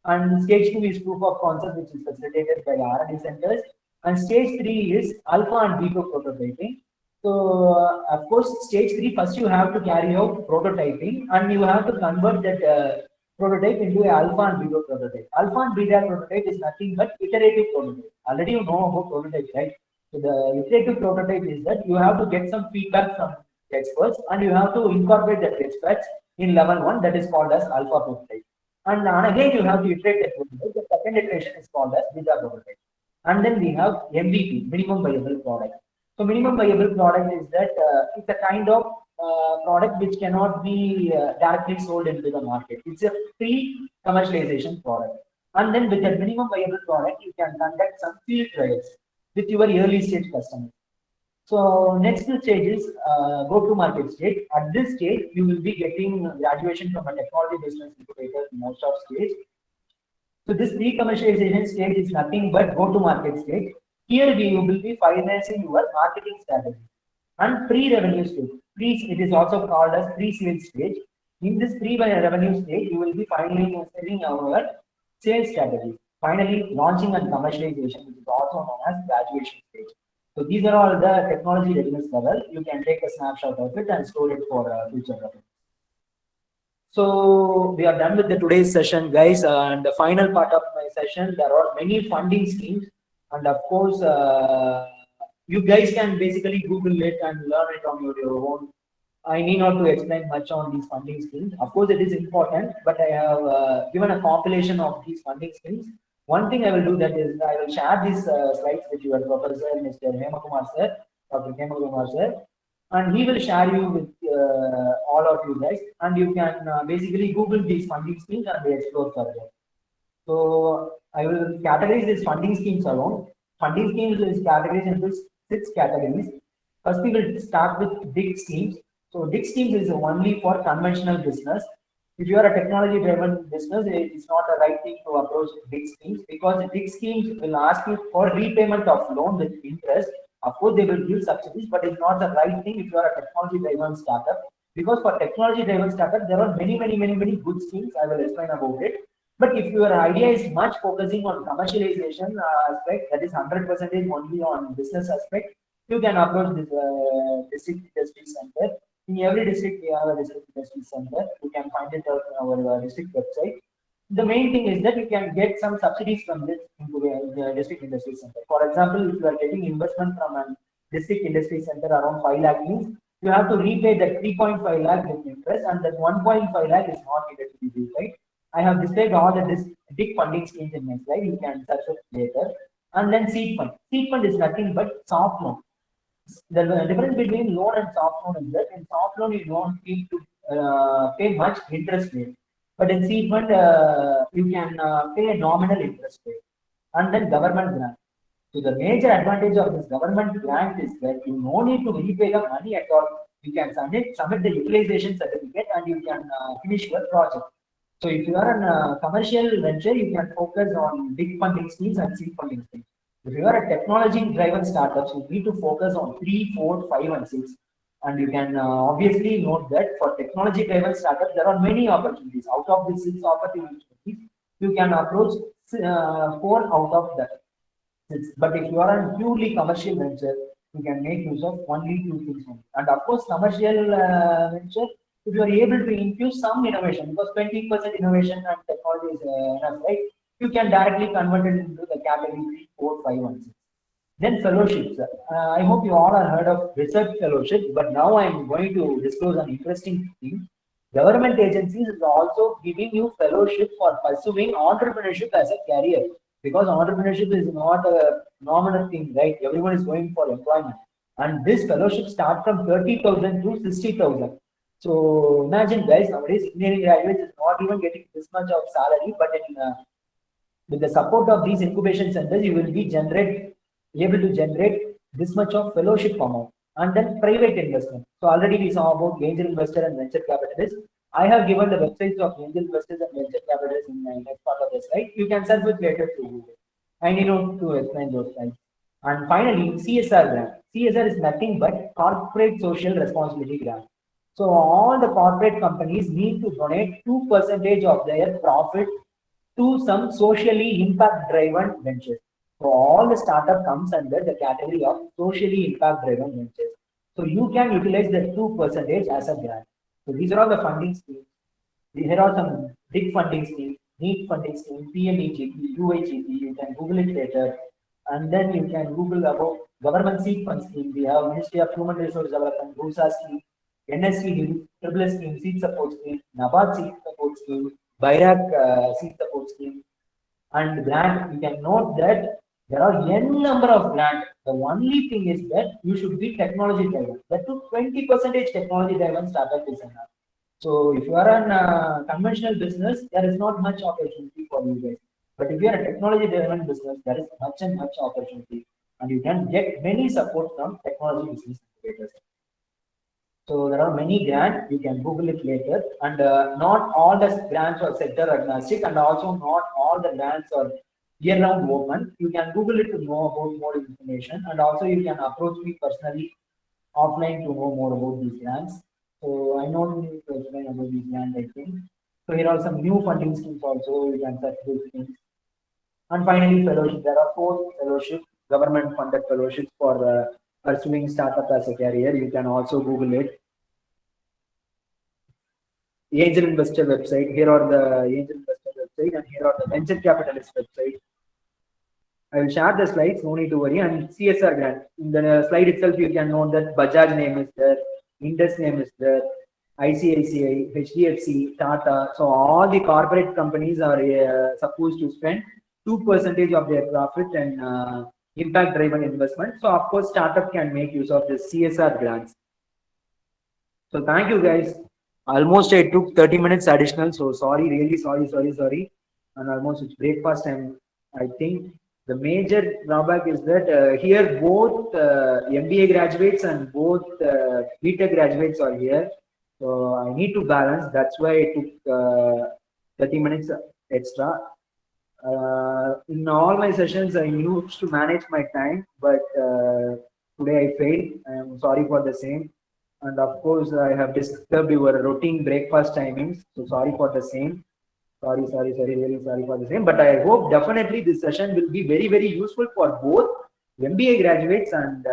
And stage 2 is proof of concept, which is facilitated by R&D centers. And stage 3 is alpha and beta prototyping. So of course, stage 3, first you have to carry out prototyping, and you have to convert that prototype into a alpha and beta prototype. Alpha and beta prototype is nothing but iterative prototype. Already you know about prototype, right? So the iterative prototype is that you have to get some feedback from experts, and you have to incorporate that experts in level 1, that is called as alpha prototype. And again, you have to iterate that prototype. The second iteration is called as beta prototype. And then we have MVP, minimum viable product. So minimum viable product is that it's a kind of product which cannot be directly sold into the market. It's a pre-commercialization product. And then with a minimum viable product, you can conduct some field trials with your early stage customers. So next stage is go-to-market stage. At this stage, you will be getting graduation from a technology business incubator most of stage. So this pre-commercialization stage is nothing but go-to-market stage. Here we will be financing your marketing strategy. And pre-revenue stage. It is also called as pre-sales stage. In this pre-revenue stage, you will be finally selling our sales strategy. Finally, launching and commercialization, which is also known as graduation stage. So these are all the technology readiness level. You can take a snapshot of it and store it for future reference. So we are done with the today's session, guys. And the final part of my session, there are many funding schemes, and of course, you guys can basically Google it and learn it on your own. I need not to explain much on these funding schemes. Of course, it is important, but I have given a compilation of these funding schemes. One thing I will do that is I will share these slides with your professor, Mr. Hemakumar sir, Dr. Hemakumar sir, and he will share you with all of you guys, and you can basically Google these funding schemes and explore further. So I will categorize these funding schemes alone. Funding schemes is categorized into 6 categories. First, we will start with DIG schemes. So DIG schemes is only for conventional business. If you are a technology-driven business, it is not a right thing to approach DIG schemes, because DIG schemes will ask you for repayment of loan with interest. Of course, they will give subsidies, but it's not the right thing if you are a technology-driven startup. Because for technology-driven startup, there are many good schemes. I will explain about it. But if your idea is much focusing on commercialization aspect, that is 100% only on business aspect, you can approach this district industry center. In every district, we have a district industry center. You can find it out on our district website. The main thing is that you can get some subsidies from this the district industry center. For example, if you are getting investment from a district industry center around 5 lakh means, you have to repay that 3.5 lakh with interest, and that 1.5 lakh is not needed to be repaid. I have displayed all the big funding schemes in my slide. You can search it later. And then seed fund. Seed fund is nothing but soft loan. The difference between loan and soft loan is that in soft loan you don't need to pay much interest rate, but in seed fund you can pay a nominal interest rate. And then government grant. So the major advantage of this government grant is that you no need to repay the money at all. You can submit the utilization certificate and you can finish your project. So if you are a commercial venture, you can focus on big funding schemes and seed funding schemes. If you are a technology-driven startups, you need to focus on 3, 4, 5, and 6. And you can obviously note that for technology-driven startups, there are many opportunities. Out of these 6 opportunities, you can approach 4 out of that 6. But if you are a purely commercial venture, you can make use of only 2 things. And of course, commercial venture, if you are able to infuse some innovation, because 20% innovation and technology is enough, right? You can directly convert it into the category 3, 4, 5, and 6. Then fellowships. I hope you all have heard of research fellowship, but now I am going to disclose an interesting thing. Government agencies is also giving you fellowship for pursuing entrepreneurship as a career, because entrepreneurship is not a nominal thing, right? Everyone is going for employment, and this fellowship starts from 30,000 to 60,000. So imagine, guys, nowadays engineering graduates is not even getting this much of salary, but with the support of these incubation centers, you will be able to generate this much of fellowship amount. And then private investment. So already we saw about angel investor and venture capitalists. I have given the websites of angel investors and venture capitalists in my next part of the slide. You can search it later to Google. I need not to explain those slides. And finally, CSR grant. CSR is nothing but corporate social responsibility grant. So all the corporate companies need to donate 2% of their profit to some socially impact-driven ventures. So all the startup comes under the category of socially impact-driven ventures. So you can utilize the 2% as a grant. So these are all the funding schemes. Here are some big funding schemes, NEET funding scheme, PMEGP, UIGP. You can Google it later. And then you can Google about government seed fund scheme. We have Ministry of Human Resource Development, BUSA scheme, NSC scheme, Triple S scheme, seed support scheme, NABARD seed support scheme, BIRAC seed support scheme, and grant. You can note that there are n number of grants. The only thing is that you should be technology driven. That to 20% technology driven startup is enough. So if you are an conventional business, there is not much opportunity for you guys. But if you are a technology driven business, there is much and much opportunity, and you can get many support from technology business incubators. So there are many grants. You can Google it later. And not all the grants are sector agnostic, and also not all the grants are year-round open. You can Google it to know about more information, and also you can approach me personally offline to know more about these grants. So I know you need to explain about these grants, I think. So here are some new funding schemes also. You can search those things. And finally, fellowship. There are 4 fellowships, government-funded fellowships for pursuing startup as a career. You can also Google it. Angel investor website. Here are the angel investor website, and here are the venture capitalist website. I will share the slides, no need to worry. And CSR grant. In the slide itself, you can note that Bajaj name is there, Indus name is there, ICICI, HDFC, Tata. So all the corporate companies are supposed to spend 2% of their profit and impact driven investment. So of course, startup can make use of this CSR grants. So thank you guys. Almost I took 30 minutes additional. So sorry, really sorry. And almost it's breakfast time. I think the major drawback is that here both MBA graduates and both BTech graduates are here. So I need to balance. That's why I took 30 minutes extra. In all my sessions, I used to manage my time, but today I failed. I am sorry for the same. And of course, I have disturbed your routine breakfast timings. So sorry for the same. Sorry, really sorry for the same. But I hope definitely this session will be very, very useful for both MBA graduates and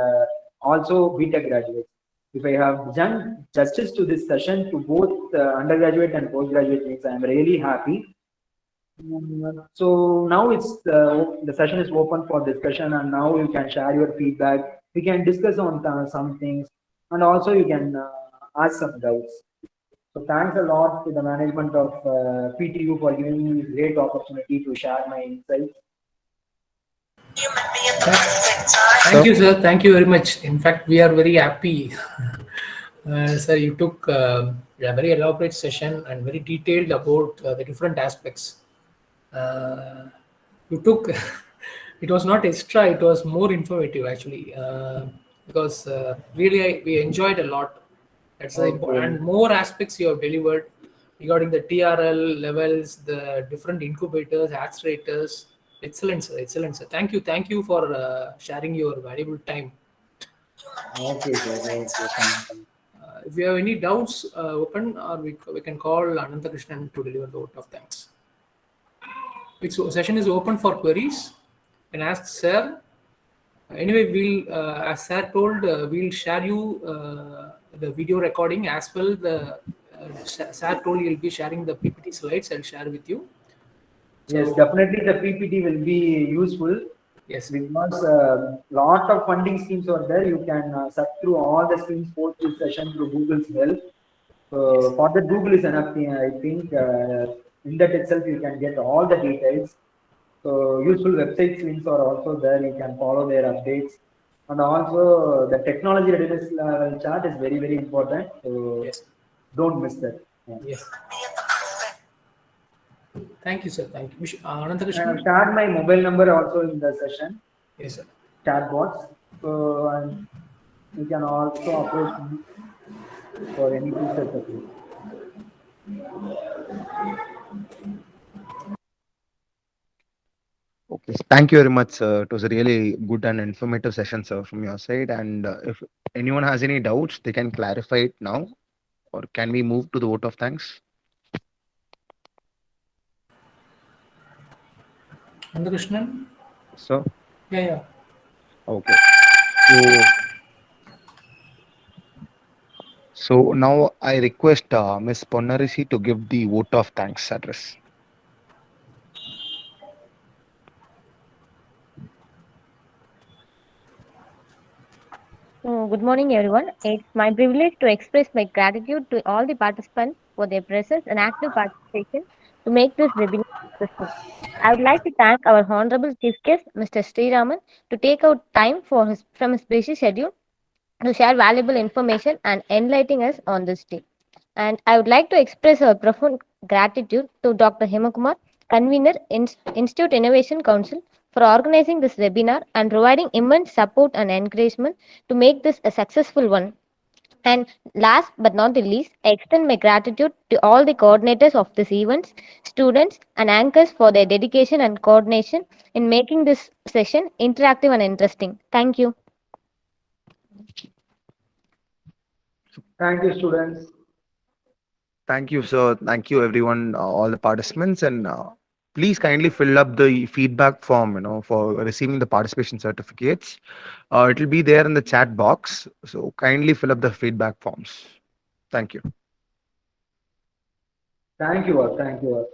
also BTech graduates. If I have done justice to this session to both undergraduate and postgraduate mates, I am really happy. So now it's the session is open for discussion, and now you can share your feedback. We can discuss on some things, and also you can ask some doubts. So thanks a lot to the management of PTU for giving me this great opportunity to share my insights. Thank you, sir. Thank you very much. In fact, we are very happy. Sir, you took a very elaborate session and very detailed about the different aspects. You took, it was not extra, it was more informative actually, because really we enjoyed a lot. That's the important, and more aspects you have delivered regarding the TRL levels, the different incubators, accelerators. Excellent, sir. Excellent, sir. Thank you for sharing your valuable time. Okay, sir. If you have any doubts, open, or we can call Ananthakrishnan to deliver the vote of thanks. The session is open for queries. You can ask Sir. Anyway, we'll, as Sir told, we'll share you the video recording as well. The Sir told you'll be sharing the PPT slides. I'll share with you. So, yes, definitely the PPT will be useful. Yes, because lot of funding schemes are there. You can search through all the schemes post this session through Google's help. So for that, Google is enough. I think in that itself you can get all the details. So useful website links are also there. You can follow their updates, and also the technology readiness level chart is very, very important. So yes, don't miss that. Yeah. Yes. Thank you, sir. Thank you. I have shared my mobile number also in the session. Yes, sir. Chat box. So you can also approach me for any future support. Okay, thank you very much, sir. It was a really good and informative session, sir, from your side. And if anyone has any doubts, they can clarify it now, or can we move to the vote of thanks? Ananthakrishnan? Sir? Yeah. Okay. So now I request Ms. Ponnarisi to give the vote of thanks address. Good morning, everyone. It's my privilege to express my gratitude to all the participants for their presence and active participation to make this webinar successful. I would like to thank our Honorable Chief Guest, Mr. Sriraman, to take out time from his busy schedule to share valuable information and enlightening us on this day. And I would like to express our profound gratitude to Dr. Hemakumar, convener Institute Innovation Council, for organizing this webinar and providing immense support and encouragement to make this a successful one. And last but not the least, I extend my gratitude to all the coordinators of these events, students, and anchors for their dedication and coordination in making this session interactive and interesting. Thank you. Thank you, students. Thank you, sir. Thank you, everyone, all the participants, and please kindly fill up the feedback form, for receiving the participation certificates. It will be there in the chat box. So kindly fill up the feedback forms. Thank you. Thank you all. Thank you all.